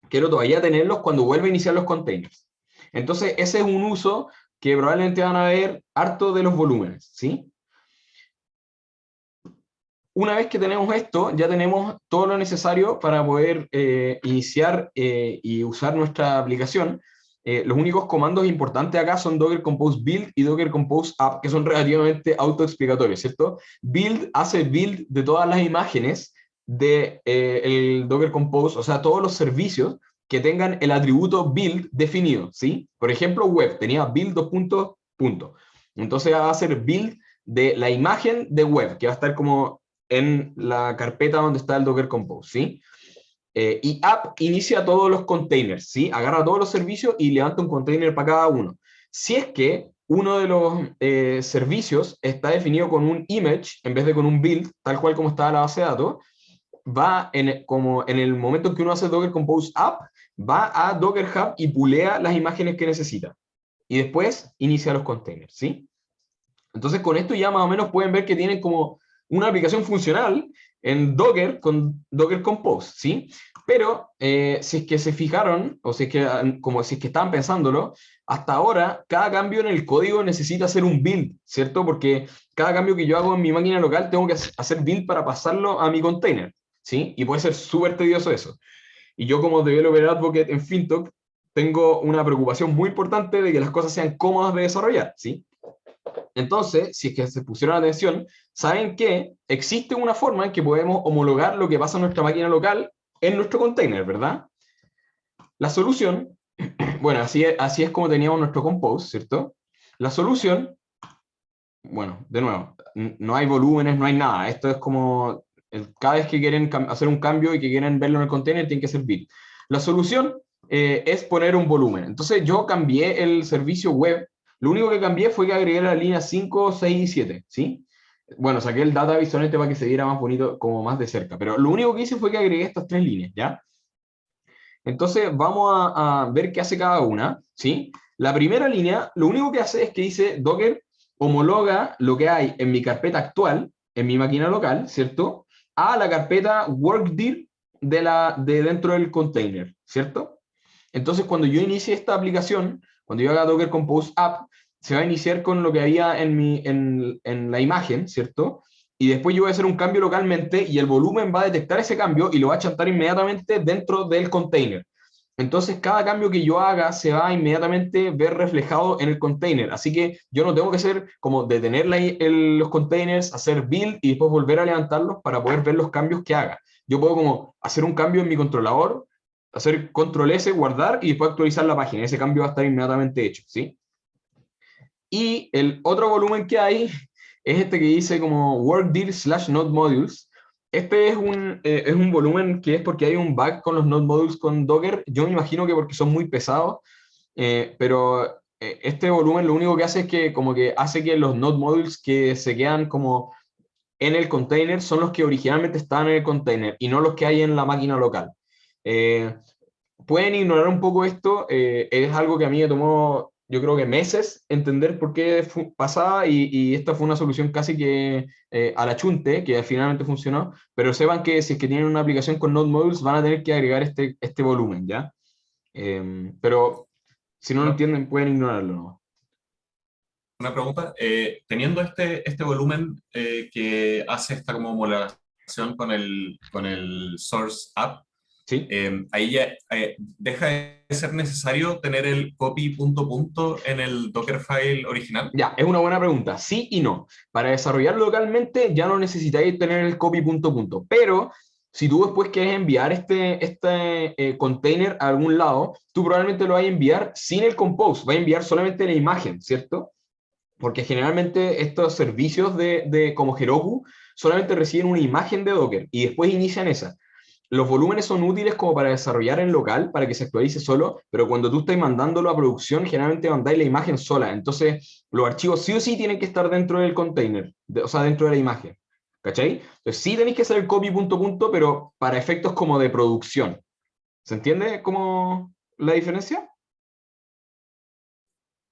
Quiero todavía tenerlos cuando vuelva a iniciar los containers. Entonces, ese es un uso que probablemente van a ver harto de los volúmenes, ¿sí? Una vez que tenemos esto, ya tenemos todo lo necesario para poder iniciar y usar nuestra aplicación. Los únicos comandos importantes acá son Docker Compose Build y Docker Compose App, que son relativamente autoexplicatorios, ¿cierto? Build hace build de todas las imágenes de el Docker Compose, o sea, todos los servicios que tengan el atributo build definido, ¿sí? Por ejemplo, web tenía build dos puntos, punto. Entonces va a hacer build de la imagen de web, que va a estar como en la carpeta donde está el Docker Compose, ¿sí? Y app inicia todos los containers, ¿sí? Agarra todos los servicios y levanta un container para cada uno. Si es que uno de los servicios está definido con un image en vez de con un build, tal cual como está la base de datos, como en el momento en que uno hace Docker Compose App, va a Docker Hub y pulea las imágenes que necesita. Y después inicia los containers, ¿sí? Entonces con esto ya más o menos pueden ver que tienen como una aplicación funcional en Docker con Docker Compose, ¿sí? Pero si es que se fijaron, o si es que, como si es que estaban pensándolo, hasta ahora cada cambio en el código necesita hacer un build, ¿cierto? Porque cada cambio que yo hago en mi máquina local tengo que hacer build para pasarlo a mi container, ¿sí? Y puede ser súper tedioso eso. Y yo como Developer Advocate en FinTalk tengo una preocupación muy importante de que las cosas sean cómodas de desarrollar, ¿sí? Entonces, si es que se pusieron atención, saben que existe una forma en que podemos homologar lo que pasa en nuestra máquina local en nuestro container, ¿verdad? La solución, bueno, así es como teníamos nuestro compose, ¿cierto? La solución, bueno, de nuevo, no hay volúmenes, no hay nada. Esto es como, cada vez que quieren hacer un cambio y que quieren verlo en el container, tienen que hacer build. La solución es poner un volumen. Entonces yo cambié el servicio web. Lo único que cambié fue que agregué la línea 5, 6 y 7, ¿sí? Bueno, saqué el data visualmente para que se viera más bonito, como más de cerca. Pero lo único que hice fue que agregué estas tres líneas, ¿ya? Entonces vamos a ver qué hace cada una, ¿sí? La primera línea, lo único que hace es que dice Docker homologa lo que hay en mi carpeta actual, en mi máquina local, ¿cierto? A la carpeta workdir de dentro del container, ¿cierto? Entonces, cuando yo inicie esta aplicación, cuando yo haga Docker Compose App, se va a iniciar con lo que había en la imagen, ¿cierto? Y después yo voy a hacer un cambio localmente y el volumen va a detectar ese cambio y lo va a chantar inmediatamente dentro del container. Entonces, cada cambio que yo haga se va a inmediatamente ver reflejado en el container. Así que yo no tengo que hacer como detener los containers, hacer build y después volver a levantarlos para poder ver los cambios que haga. Yo puedo como hacer un cambio en mi controlador, hacer control S, guardar y después actualizar la página. Ese cambio va a estar inmediatamente hecho, ¿sí? Y el otro volumen que hay es este que dice como workdir/node-modules. Este es un volumen que es porque hay un bug con los node modules con Docker. Yo me imagino que porque son muy pesados, pero este volumen lo único que hace es que como que hace que los node modules que se quedan como en el container son los que originalmente estaban en el container y no los que hay en la máquina local. Eh, Pueden ignorar un poco esto, es algo que a mí me tomó, yo creo que meses entender por qué pasaba y esta fue una solución casi que a la chunte, que finalmente funcionó, pero sepan que si es que tienen una aplicación con Node Modules van a tener que agregar este volumen, ¿ya? Pero si no lo Una, entienden pueden ignorarlo, ¿no? una pregunta, teniendo este volumen que hace esta como homologación con el Source App, ¿Sí? ahí ya deja de ser necesario tener el copy punto punto en el Dockerfile original. Ya, es una buena pregunta. Sí y no. Para desarrollar localmente ya no necesitáis tener el copy punto punto, pero si tú después quieres enviar este container a algún lado, tú probablemente lo vas a enviar sin el compose, vas a enviar solamente la imagen, ¿cierto? Porque generalmente estos servicios de como Heroku solamente reciben una imagen de Docker y después inician esa. Los volúmenes son útiles como para desarrollar en local, para que se actualice solo, pero cuando tú estás mandándolo a producción, generalmente mandáis la imagen sola. Entonces, los archivos sí o sí tienen que estar dentro del container, o sea, dentro de la imagen. ¿Cachai? Entonces, sí tenéis que hacer el copy punto punto, pero para efectos como de producción. ¿Se entiende cómo la diferencia?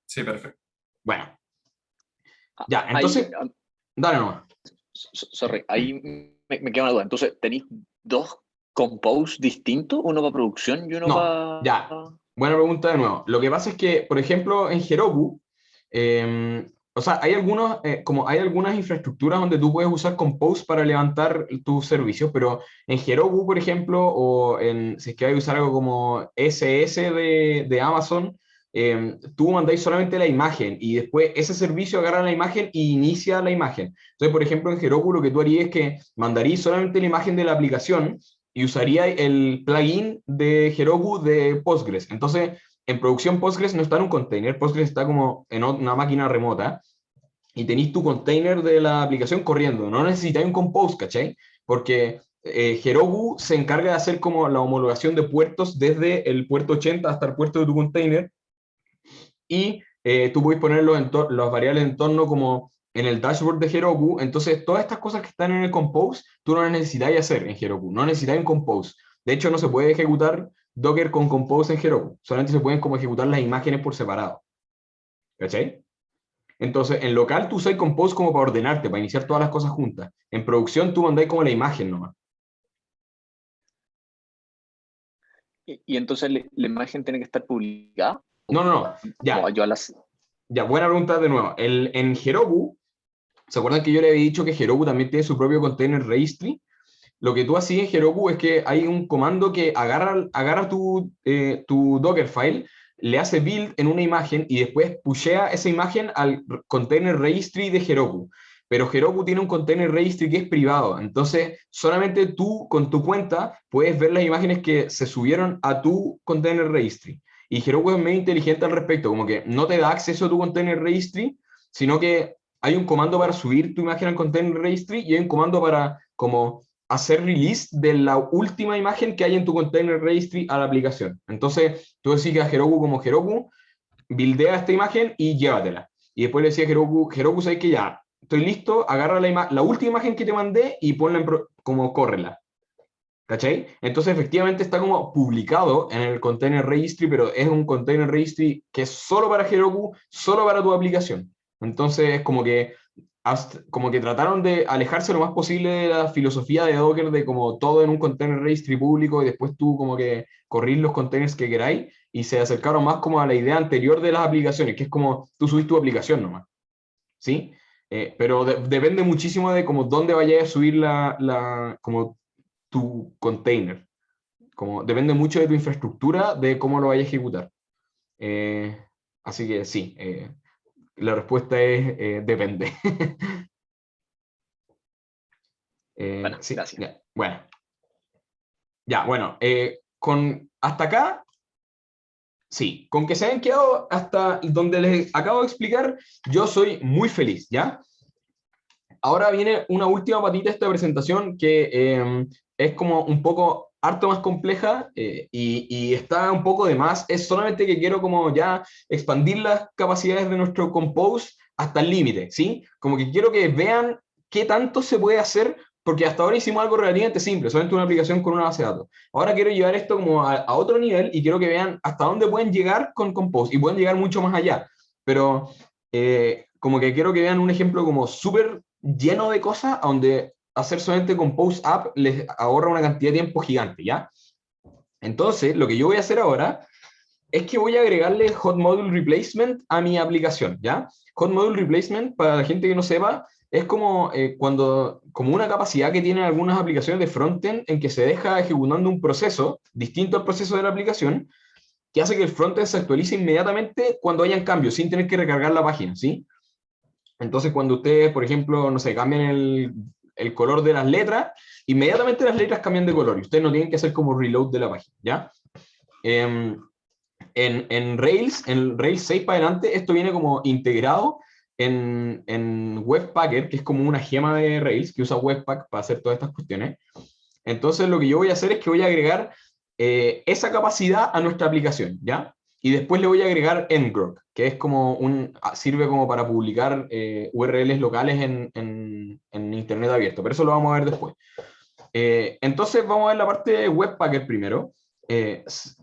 Sí, perfecto. Bueno, Ah, ya, Ahí, entonces, dale nomás. sorry, ahí me queda una duda. Entonces, ¿tenéis dos compose distintos? ¿Uno para producción y uno No, para...? ya. Buena pregunta de nuevo. Lo que pasa es que, por ejemplo, en Heroku, o sea, hay como hay algunas infraestructuras donde tú puedes usar Compose para levantar tus servicios, pero en Heroku, por ejemplo, si es que hay que usar algo como SS de Amazon, tú mandáis solamente la imagen y después ese servicio agarra la imagen e inicia la imagen. Entonces, por ejemplo, en Heroku lo que tú harías es que mandarías solamente la imagen de la aplicación y usaría el plugin de Heroku de Postgres. Entonces, en producción Postgres no está en un container, Postgres está como en una máquina remota y tenéis tu container de la aplicación corriendo. No necesitáis un compose, ¿cachai? Porque Heroku se encarga de hacer como la homologación de puertos desde el puerto 80 hasta el puerto de tu container y tú puedes poner las variables de entorno como en el dashboard de Heroku. Entonces, todas estas cosas que están en el Compose, tú no las necesitas hacer en Heroku. No necesitas un Compose. De hecho, no se puede ejecutar Docker con Compose en Heroku. Solamente se pueden como ejecutar las imágenes por separado. ¿Cachai? Entonces, en local tú usas Compose como para ordenarte, para iniciar todas las cosas juntas. En producción tú mandáis como la imagen nomás. Y entonces la imagen tiene que estar publicada. No, no, no. O Ya, yo a las... ya, buena pregunta de nuevo. En Heroku, ¿se acuerdan que yo le había dicho que Heroku también tiene su propio container registry? Lo que tú hacías en Heroku es que hay un comando que agarra tu Dockerfile, le hace build en una imagen y después pushea esa imagen al container registry de Heroku. Pero Heroku tiene un container registry que es privado, entonces solamente tú con tu cuenta puedes ver las imágenes que se subieron a tu container registry. Y Heroku es medio inteligente al respecto, como que no te da acceso a tu container registry, sino que hay un comando para subir tu imagen al container registry y hay un comando para como hacer release de la última imagen que hay en tu container registry a la aplicación. Entonces, tú decís a Heroku como Heroku, buildea esta imagen y llévatela. Y después le decía a Heroku, Heroku, ¿sabes que ya? Estoy listo, agarra la última imagen que te mandé y ponla como córrela. ¿Cachai? Entonces, efectivamente está como publicado en el container registry, pero es un container registry que es solo para Heroku, solo para tu aplicación. Entonces, como que trataron de alejarse lo más posible de la filosofía de Docker, de como todo en un container registry público y después tú como que corrís los containers que queráis, y se acercaron más como a la idea anterior de las aplicaciones, que es como tú subís tu aplicación nomás. ¿Sí? Pero depende muchísimo de como dónde vayas a subir como tu container. Como, depende mucho de tu infraestructura, de cómo lo vayas a ejecutar. Así que sí, la respuesta es depende. Bueno, Sí, gracias. ya, bueno. Ya, bueno, hasta acá, sí, con que se hayan quedado hasta donde les acabo de explicar, yo soy muy feliz, ¿ya? Ahora viene una última patita de esta presentación que es como un poco harto más compleja y está un poco de más. Es solamente que quiero como ya expandir las capacidades de nuestro Compose hasta el límite, ¿sí? Como que quiero que vean qué tanto se puede hacer, porque hasta ahora hicimos algo relativamente simple, solamente una aplicación con una base de datos. Ahora quiero llevar esto como a otro nivel y quiero que vean hasta dónde pueden llegar con Compose, y pueden llegar mucho más allá. Pero como que quiero que vean un ejemplo como súper lleno de cosas, donde hacer solamente Compose App les ahorra una cantidad de tiempo gigante, ¿ya? Entonces, lo que yo voy a hacer ahora es que voy a agregarle Hot Module Replacement a mi aplicación, ¿ya? Hot Module Replacement, para la gente que no sepa, es como, como una capacidad que tienen algunas aplicaciones de frontend en que se deja ejecutando un proceso distinto al proceso de la aplicación, que hace que el frontend se actualice inmediatamente cuando hayan cambios, sin tener que recargar la página, ¿sí? Entonces, cuando ustedes, por ejemplo, no sé, cambian el color de las letras, inmediatamente las letras cambian de color y ustedes no tienen que hacer como reload de la página, ¿ya? En Rails 6 para adelante, esto viene como integrado en Webpacker, que es como una gema de Rails que usa Webpack para hacer todas estas cuestiones. Entonces, lo que yo voy a hacer es que voy a agregar esa capacidad a nuestra aplicación, ¿ya? Y después le voy a agregar ngrok, que es como sirve como para publicar URLs locales en Internet abierto, pero eso lo vamos a ver después. Entonces vamos a ver la parte de Webpacker primero.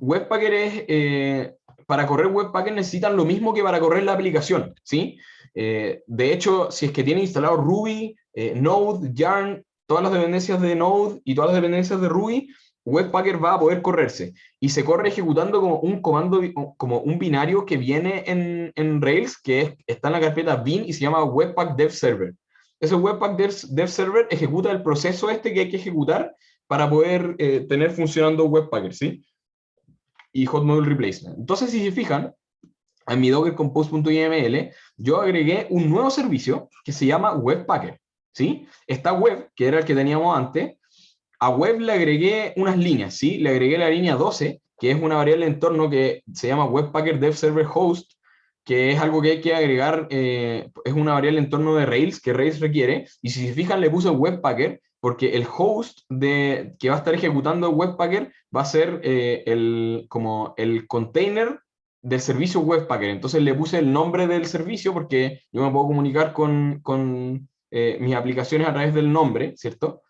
Webpacker para correr Webpacker necesitan lo mismo que para correr la aplicación, ¿sí? De hecho, si es que tienen instalado Ruby, Node, Yarn, todas las dependencias de Node y todas las dependencias de Ruby, Webpacker va a poder correrse. Y se corre ejecutando como un comando, como un binario que viene en Rails, que está en la carpeta bin y se llama Webpack Dev Server. Ese Webpack Dev Server ejecuta el proceso que hay que ejecutar para poder tener funcionando Webpacker, ¿sí? Y Hot Module Replacement. Entonces, si se fijan, en mi Docker Compose.yml, yo agregué un nuevo servicio que se llama Webpacker, ¿sí? Esta web, que era el que teníamos antes, a web le agregué unas líneas, ¿sí? Le agregué la línea 12, que es una variable de entorno que se llama Webpacker Dev Server Host, que es algo que hay que agregar, es una variable de entorno de Rails que Rails requiere, y si se fijan le puse Webpacker, porque el host que va a estar ejecutando Webpacker va a ser como el container del servicio Webpacker. Entonces le puse el nombre del servicio porque yo me puedo comunicar con mis aplicaciones a través del nombre, ¿cierto?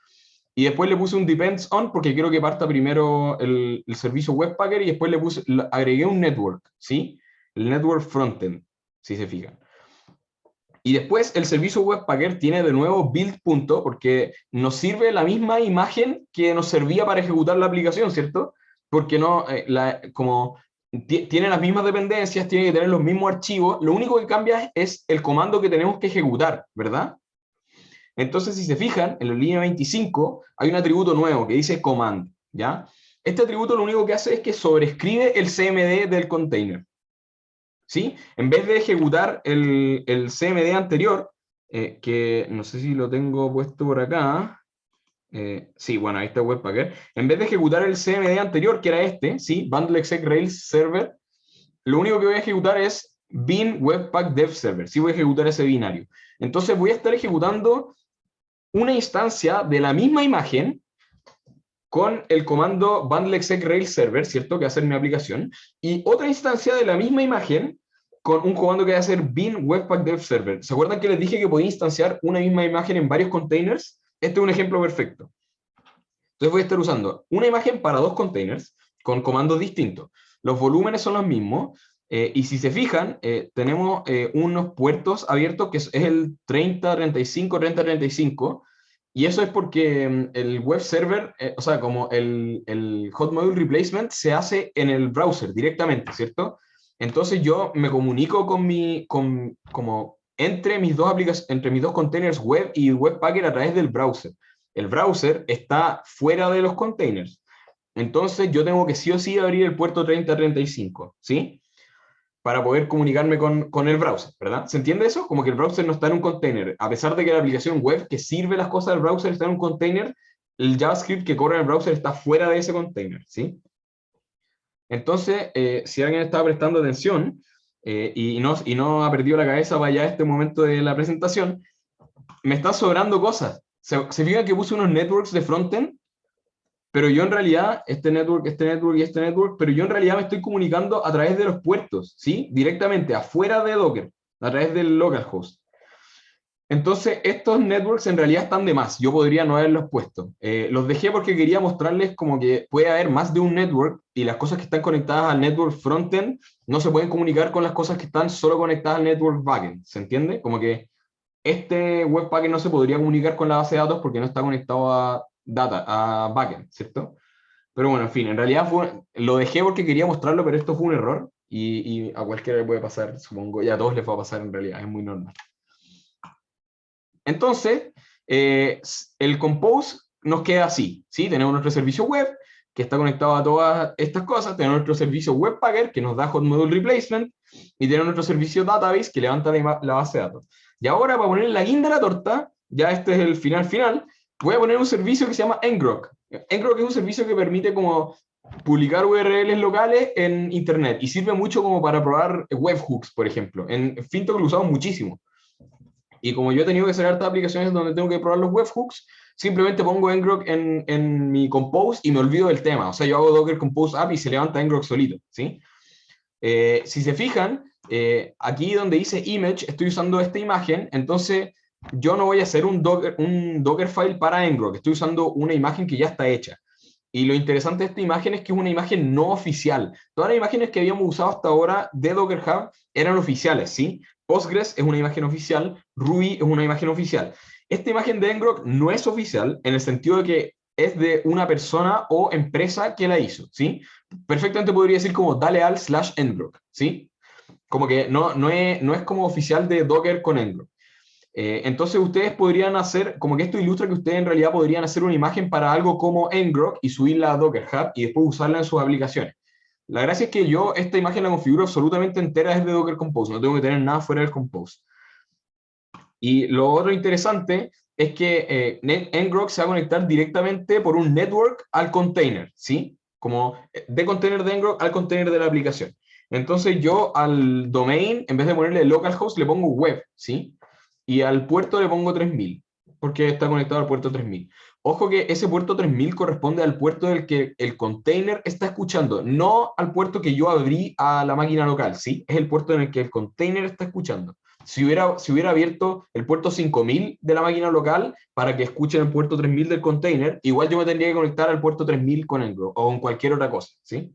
Y después le puse un depends on porque quiero que parta primero el servicio Webpacker y después agregué un network, ¿sí? El network frontend, si se fijan. Y después el servicio Webpacker tiene de nuevo build punto porque nos sirve la misma imagen que nos servía para ejecutar la aplicación, ¿cierto? Porque no, como tiene las mismas dependencias, tiene que tener los mismos archivos, lo único que cambia es el comando que tenemos que ejecutar, ¿verdad? Entonces, si se fijan, en la línea 25 hay un atributo nuevo que dice command, ¿ya? Este atributo lo único que hace es que sobrescribe el CMD del container, ¿sí? En vez de ejecutar el CMD anterior, que no sé si lo tengo puesto por acá, sí, bueno, ahí está Webpacker. En vez de ejecutar el CMD anterior, que era este, ¿sí? Bundle exec Rails server, lo único que voy a ejecutar es bin webpack dev server, sí voy a ejecutar ese binario. Entonces voy a estar ejecutando una instancia de la misma imagen con el comando bundle exec rail server, ¿cierto? Que va a ser mi aplicación, y otra instancia de la misma imagen con un comando que va a ser bin webpack dev server. ¿Se acuerdan que les dije que podía instanciar una misma imagen en varios containers? Este es un ejemplo perfecto. Entonces voy a estar usando una imagen para dos containers con comandos distintos. Los volúmenes son los mismos, y si se fijan, tenemos unos puertos abiertos que es el 3035, 3035, y eso es porque el web server, o sea, como el hot module replacement se hace en el browser directamente, ¿cierto? Entonces yo me comunico como entre mis dos entre mis dos containers web y Webpacker a través del browser. El browser está fuera de los containers. Entonces yo tengo que sí o sí abrir el puerto 3035, ¿sí? Para poder comunicarme con el browser, ¿verdad? ¿Se entiende eso? Como que el browser no está en un container. A pesar de que la aplicación web que sirve las cosas del browser está en un container, el JavaScript que corre en el browser está fuera de ese container, ¿sí? Entonces, si alguien estaba prestando atención y no ha perdido la cabeza para ya este momento de la presentación, me están sobrando cosas. Se fijan que puse unos networks de frontend, pero yo en realidad, este network y este network, pero yo en realidad me estoy comunicando a través de los puertos, ¿sí? Directamente, afuera de Docker, a través del localhost. Entonces, estos networks en realidad están de más. Yo podría no haberlos puesto. Los dejé porque quería mostrarles como que puede haber más de un network y las cosas que están conectadas al network frontend no se pueden comunicar con las cosas que están solo conectadas al network backend. ¿Se entiende? Como que este webpacket no se podría comunicar con la base de datos porque no está conectado a backend, ¿cierto? Pero bueno, en fin, en realidad lo dejé porque quería mostrarlo, pero esto fue un error y a cualquiera le puede pasar, supongo, y a todos les va a pasar en realidad, es muy normal. Entonces, el Compose nos queda así, ¿sí? Tenemos nuestro servicio web, que está conectado a todas estas cosas, tenemos nuestro servicio Webpacker, que nos da Hot Module Replacement, y tenemos nuestro servicio Database, que levanta la base de datos. Y ahora, para poner la guinda a la torta, ya este es el final, voy a poner un servicio que se llama ngrok. Ngrok es un servicio que permite como publicar URLs locales en Internet, y sirve mucho como para probar webhooks, por ejemplo. En Fintok lo usamos muchísimo. Y como yo he tenido que hacer hartas aplicaciones donde tengo que probar los webhooks, simplemente pongo ngrok en mi compose y me olvido del tema. O sea, yo hago docker compose app y se levanta ngrok solito, ¿sí? Si se fijan, aquí donde dice image, estoy usando esta imagen, entonces yo no voy a hacer un Dockerfile para ngrok, estoy usando una imagen que ya está hecha. Y lo interesante de esta imagen es que es una imagen no oficial. Todas las imágenes que habíamos usado hasta ahora de Docker Hub eran oficiales, ¿sí? Postgres es una imagen oficial, Ruby es una imagen oficial. Esta imagen de ngrok no es oficial en el sentido de que es de una persona o empresa que la hizo, ¿sí? Perfectamente podría decir como dale al /ngrok, ¿sí? Como que no es como oficial de Docker con ngrok. Entonces ustedes podrían hacer, como que esto ilustra que ustedes en realidad podrían hacer una imagen para algo como ngrok y subirla a Docker Hub y después usarla en sus aplicaciones. La gracia es que yo esta imagen la configuro absolutamente entera desde Docker Compose, no tengo que tener nada fuera del Compose. Y lo otro interesante es que ngrok se va a conectar directamente por un network al container, ¿sí? Como de container de ngrok al container de la aplicación. Entonces yo al domain, en vez de ponerle localhost, le pongo web, ¿sí? Y al puerto le pongo 3000, porque está conectado al puerto 3000. Ojo que ese puerto 3000 corresponde al puerto del que el container está escuchando, no al puerto que yo abrí a la máquina local, ¿sí? Es el puerto en el que el container está escuchando. Si hubiera abierto el puerto 5000 de la máquina local para que escuchen el puerto 3000 del container, igual yo me tendría que conectar al puerto 3000 con ngrok o con cualquier otra cosa, ¿sí?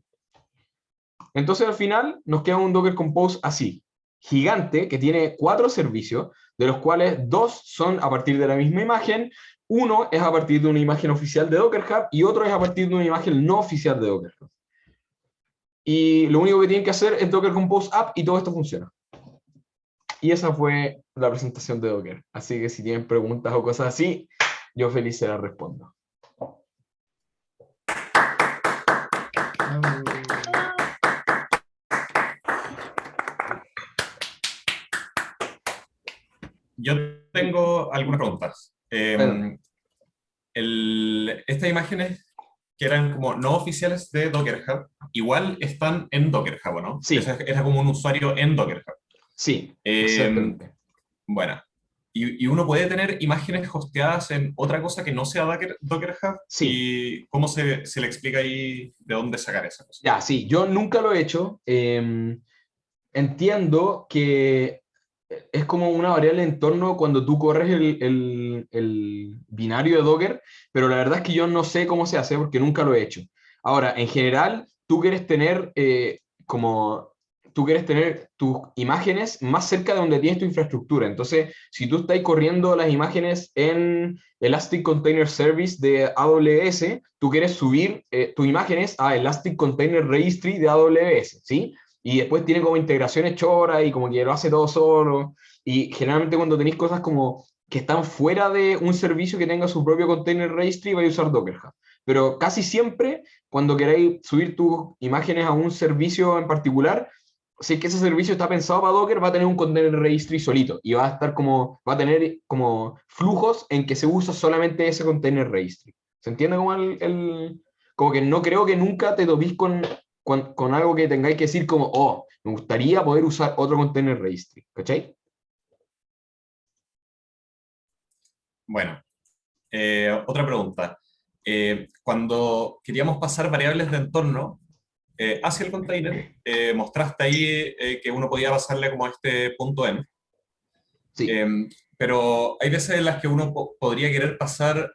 Entonces al final nos queda un Docker Compose así, gigante, que tiene 4 servicios, de los cuales 2 son a partir de la misma imagen, uno es a partir de una imagen oficial de Docker Hub y otro es a partir de una imagen no oficial de Docker Hub. Y lo único que tienen que hacer es Docker Compose App y todo esto funciona. Y esa fue la presentación de Docker. Así que si tienen preguntas o cosas así, yo feliz se las respondo. Yo tengo algunas preguntas. Bueno. Estas imágenes que eran como no oficiales de Docker Hub, igual están en Docker Hub, ¿no? Sí. Era como un usuario en Docker Hub. Sí, exactamente. Bueno, y uno puede tener imágenes hosteadas en otra cosa que no sea Docker Hub. Sí, ¿Y cómo se le explica ahí de dónde sacar esa cosa? ya, sí, yo nunca lo he hecho. Entiendo que es como una variable de entorno cuando tú corres el binario de Docker, pero la verdad es que yo no sé cómo se hace porque nunca lo he hecho. Ahora, en general, como tú quieres tener tus imágenes más cerca de donde tienes tu infraestructura. Entonces, si tú estás corriendo las imágenes en Elastic Container Service de AWS, tú quieres subir tus imágenes a Elastic Container Registry de AWS, ¿sí? Y después tiene como integraciones choras y como que lo hace todo solo. Y generalmente cuando tenéis cosas como que están fuera de un servicio que tenga su propio container registry, vais a usar Docker Hub. Pero casi siempre, cuando queráis subir tus imágenes a un servicio en particular, si es que ese servicio está pensado para Docker, va a tener un container registry solito y va a estar como, va a tener como flujos en que se usa solamente ese container registry. ¿Se entiende como como que no creo que nunca te topís con algo que tengáis que decir como, oh, me gustaría poder usar otro container registry, ¿cachai? Bueno, otra pregunta. Cuando queríamos pasar variables de entorno hacia el container, mostraste ahí que uno podía pasarle como este punto .env, Sí, pero hay veces en las que uno podría querer pasar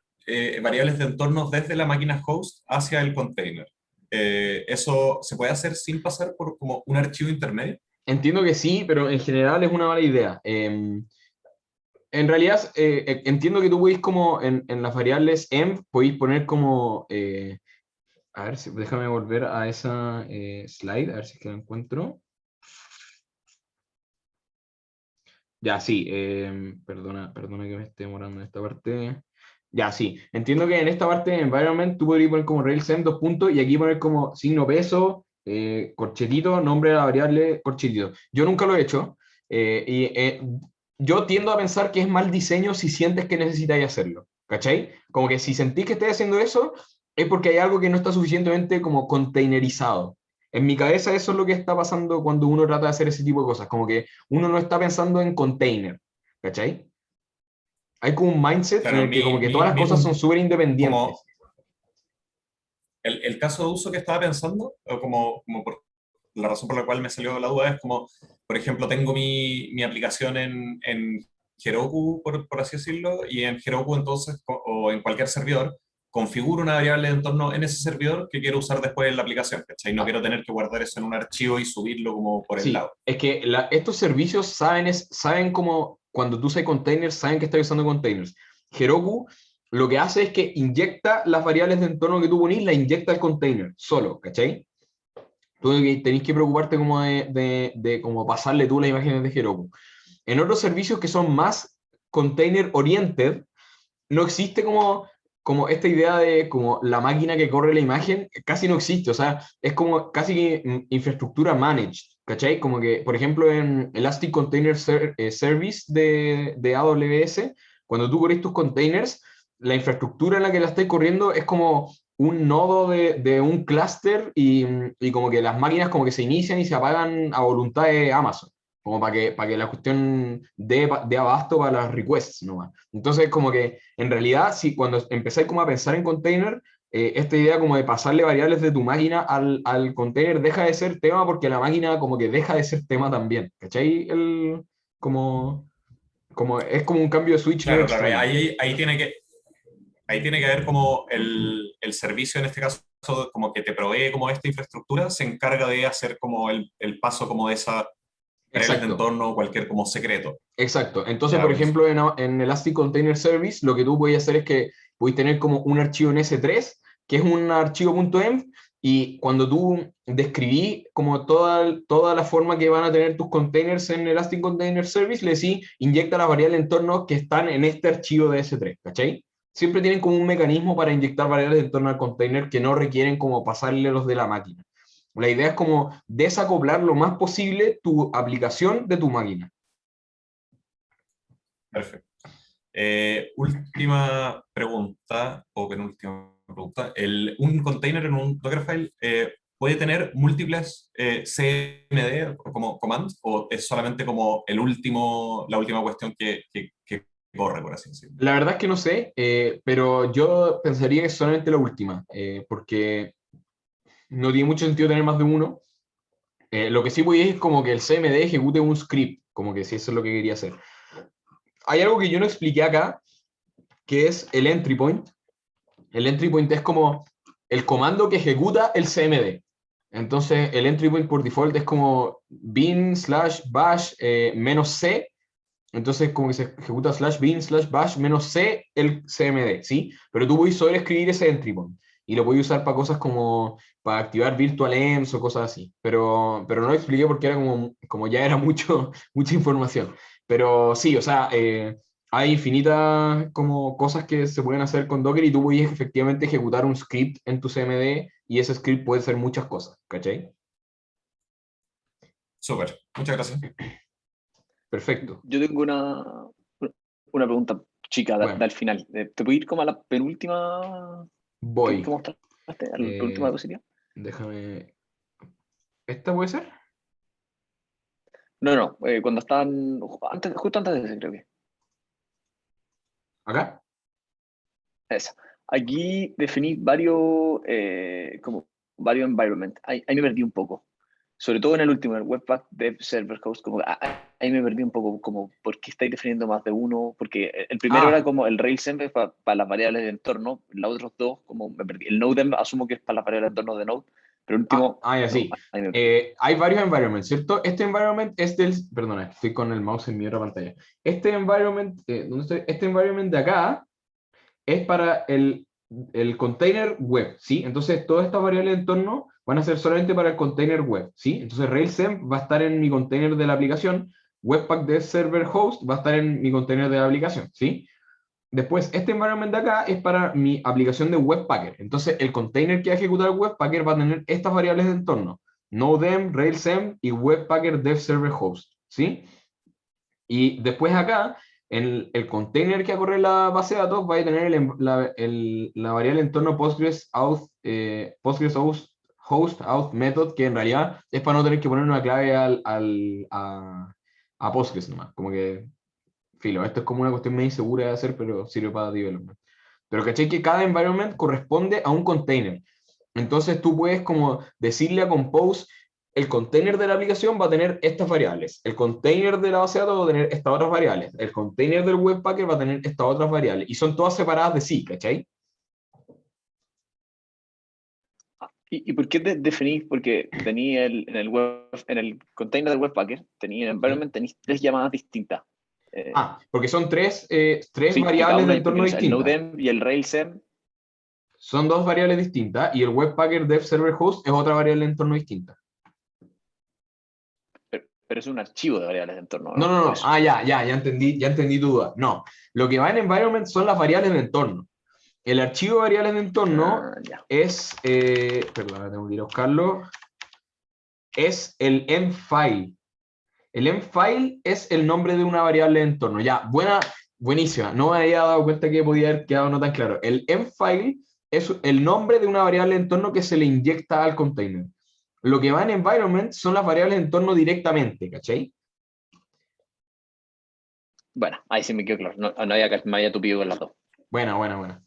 variables de entorno desde la máquina host hacia el container. ¿Eso se puede hacer sin pasar por como un archivo intermedio? entiendo que sí, pero en general es una mala idea. En realidad, entiendo que tú podéis como en las variables env, podéis poner como, a ver, déjame volver a esa slide, a ver si es que la encuentro. Ya, sí, perdona que me esté demorando en esta parte. Ya, sí, entiendo que en esta parte de environment tú podrías poner como Rails en dos puntos y aquí poner como signo peso, corchetito, nombre de la variable, corchetito. Yo nunca lo he hecho yo tiendo a pensar que es mal diseño si sientes que necesitáis hacerlo, ¿cachai? Como que si sentís que estáis haciendo eso es porque hay algo que no está suficientemente como containerizado. En mi cabeza eso es lo que está pasando cuando uno trata de hacer ese tipo de cosas, como que uno no está pensando en container, ¿cachai? Hay como un mindset en Claro, el que como que todas las mi cosas son punto, súper como independientes. el caso de uso que estaba pensando, o como por la razón por la cual me salió la duda, es como, por ejemplo, tengo mi aplicación en Heroku, por así decirlo, y en Heroku entonces, o en cualquier servidor, configuro una variable de entorno en ese servidor que quiero usar después en la aplicación, ¿cachai? No Ah, quiero tener que guardar eso en un archivo y subirlo como por el sí, lado. es que estos servicios saben como cuando tú usas containers, saben que estás usando containers. Heroku lo que hace es que inyecta las variables de entorno que tú ponís, la inyecta al container solo, ¿cachai? Tú tenés que preocuparte como de como pasarle tú las imágenes de Heroku. En otros servicios que son más container oriented, no existe como esta idea de como la máquina que corre la imagen, casi no existe, o sea, es como casi que infraestructura managed, ¿cachai? Como que, por ejemplo, en Elastic Container Service de AWS, cuando tú corres tus containers, la infraestructura en la que la estáis corriendo es como un nodo de un clúster y como que las máquinas como que se inician y se apagan a voluntad de Amazon como para que la cuestión dé abasto para las requests nomás. Entonces, como que en realidad, si cuando empezáis como a pensar en container, esta idea como de pasarle variables de tu máquina al container deja de ser tema porque la máquina como que deja de ser tema también. ¿Cachai? Como, es como un cambio de switch medio Claro, claro, extraño. ahí tiene que haber como el servicio en este caso, como que te provee como esta infraestructura, se encarga de hacer como el paso como de esas variables de Exacto. entorno o cualquier como secreto. Exacto. Entonces, Ya, por buenísimo. ejemplo, en Elastic Container Service, lo que tú puedes hacer es que puedes tener como un archivo en S3, que es un archivo .env, y cuando tú describí como toda la forma que van a tener tus containers en Elastic Container Service, le decís, inyecta las variables de entorno que están en este archivo de S3, ¿cachai? Siempre tienen como un mecanismo para inyectar variables de entorno al container que no requieren como pasarle los de la máquina. La idea es como desacoplar lo más posible tu aplicación de tu máquina. Perfecto. Última pregunta, o penúltima pregunta. Un container en un Dockerfile ¿puede tener múltiples CMD como commands o es solamente como la última cuestión que corre, por así decirlo? La verdad es que no sé, pero yo pensaría que es solamente la última, porque no tiene mucho sentido tener más de uno. Lo que sí voy es como que el CMD ejecute un script, como que si eso es lo que quería hacer. Hay algo que yo no expliqué acá, que es el entry point. El entry point es como el comando que ejecuta el CMD. Entonces, el entry point por default es como bin slash bash menos c. Entonces, como que se ejecuta slash bin slash bash menos c el CMD, ¿sí? Pero tú puedes sobreescribir ese entry point y lo puedes usar para cosas como para activar virtual env o cosas así. Pero no lo expliqué porque era como ya era mucha información. Pero sí, o sea, hay infinitas como cosas que se pueden hacer con Docker y tú puedes efectivamente ejecutar un script en tu CMD y ese script puede ser muchas cosas, ¿cachai? Súper, muchas gracias. Perfecto. Yo tengo una pregunta chica Bueno, al final. ¿Te puedo ir como a la penúltima que voy. mostraste? ¿A la penúltima Eh, cosilla? déjame... ¿Esta puede ser? No, no, cuando estaban, justo antes de ese, creo que. ¿Acá? Esa. Aquí definí varios, como varios environments. Ahí me perdí un poco. Sobre todo en el último, el Webpack Dev Server Host, como ahí me perdí un poco, como por qué estáis definiendo más de uno, porque el primero era Ah, como el Rails env para las variables de entorno, los otros dos, como me perdí. El Node env asumo que es para las variables de entorno de Node, pero el último, ya no, sí. ahí me perdí. Hay varios environments, ¿cierto? Este environment es del... Perdona, estoy con el mouse en mi otra pantalla. Este environment, ¿dónde estoy? Este environment de acá es para el container web, ¿sí? Entonces, todas estas variables de entorno van a ser solamente para el container web, ¿sí? Entonces, RailsEnv va a estar en mi container de la aplicación, Webpack de Server Host va a estar en mi container de la aplicación, ¿sí? Después, este environment de acá es para mi aplicación de Webpacker. Entonces, el container que va a ejecutar el Webpacker va a tener estas variables de entorno, Node-env, RailsEnv y Webpacker Dev Server Host, ¿sí? Y después acá, en el container que va a correr la base de datos, va a tener la variable entorno Postgres auth, Postgres host auth method, que en realidad es para no tener que poner una clave a Postgres nomás. Como que, filo, esto es como una cuestión medio insegura de hacer, pero sirve para development. Pero caché que cada environment corresponde a un container. Entonces tú puedes como decirle a Compose, el container de la aplicación va a tener estas variables, el container de la base de datos va a tener estas otras variables, el container del Webpacker va a tener estas otras variables, y son todas separadas de sí, ¿cachai? ¿Y por qué definís? Porque tenía en el container del Webpacker, tenía el environment, tenéis tres llamadas distintas. Porque son tres Sí, y cada variables de una, porque entorno no sé, el distintas. Node-env y el Rails-env. Son dos variables distintas, y el Webpacker Dev Server Host es otra variable de entorno distinta. Pero es un archivo de variables de entorno, No, ¿no? no, O no. eso. Ya entendí tu duda. No, lo que va en environment son las variables de entorno. El archivo de variables de entorno Ah, ya. es, perdón, tengo que ir a buscarlo, es el env-file. El env-file es el nombre de una variable de entorno. Ya, buenísima. No me había dado cuenta que podía haber quedado no tan claro. El env-file es el nombre de una variable de entorno que se le inyecta al container. Lo que va en environment son las variables de entorno directamente, ¿cachai? Bueno, ahí sí me quedó claro. No, no había, me había tupido con las dos. Buena.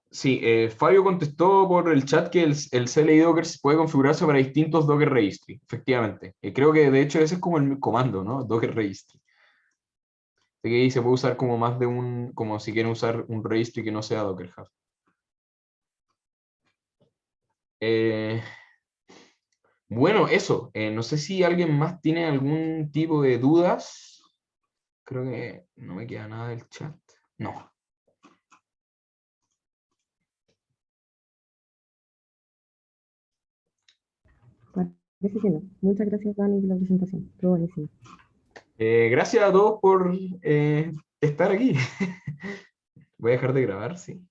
Sí, Fabio contestó por el chat que el CLI Docker se puede configurarse para distintos Docker Registry, efectivamente. Creo que de hecho ese es como el comando, ¿no? Docker Registry. Así que ahí se puede usar como más de como si quieren usar un registry que no sea Docker Hub. Eh, bueno, eso. No sé si alguien más tiene algún tipo de dudas. Creo que no me queda nada del chat. No. Parece que no. Muchas gracias, Dani, por la presentación. Estuvo buenísimo. Gracias a todos por estar aquí. Voy a dejar de grabar, sí.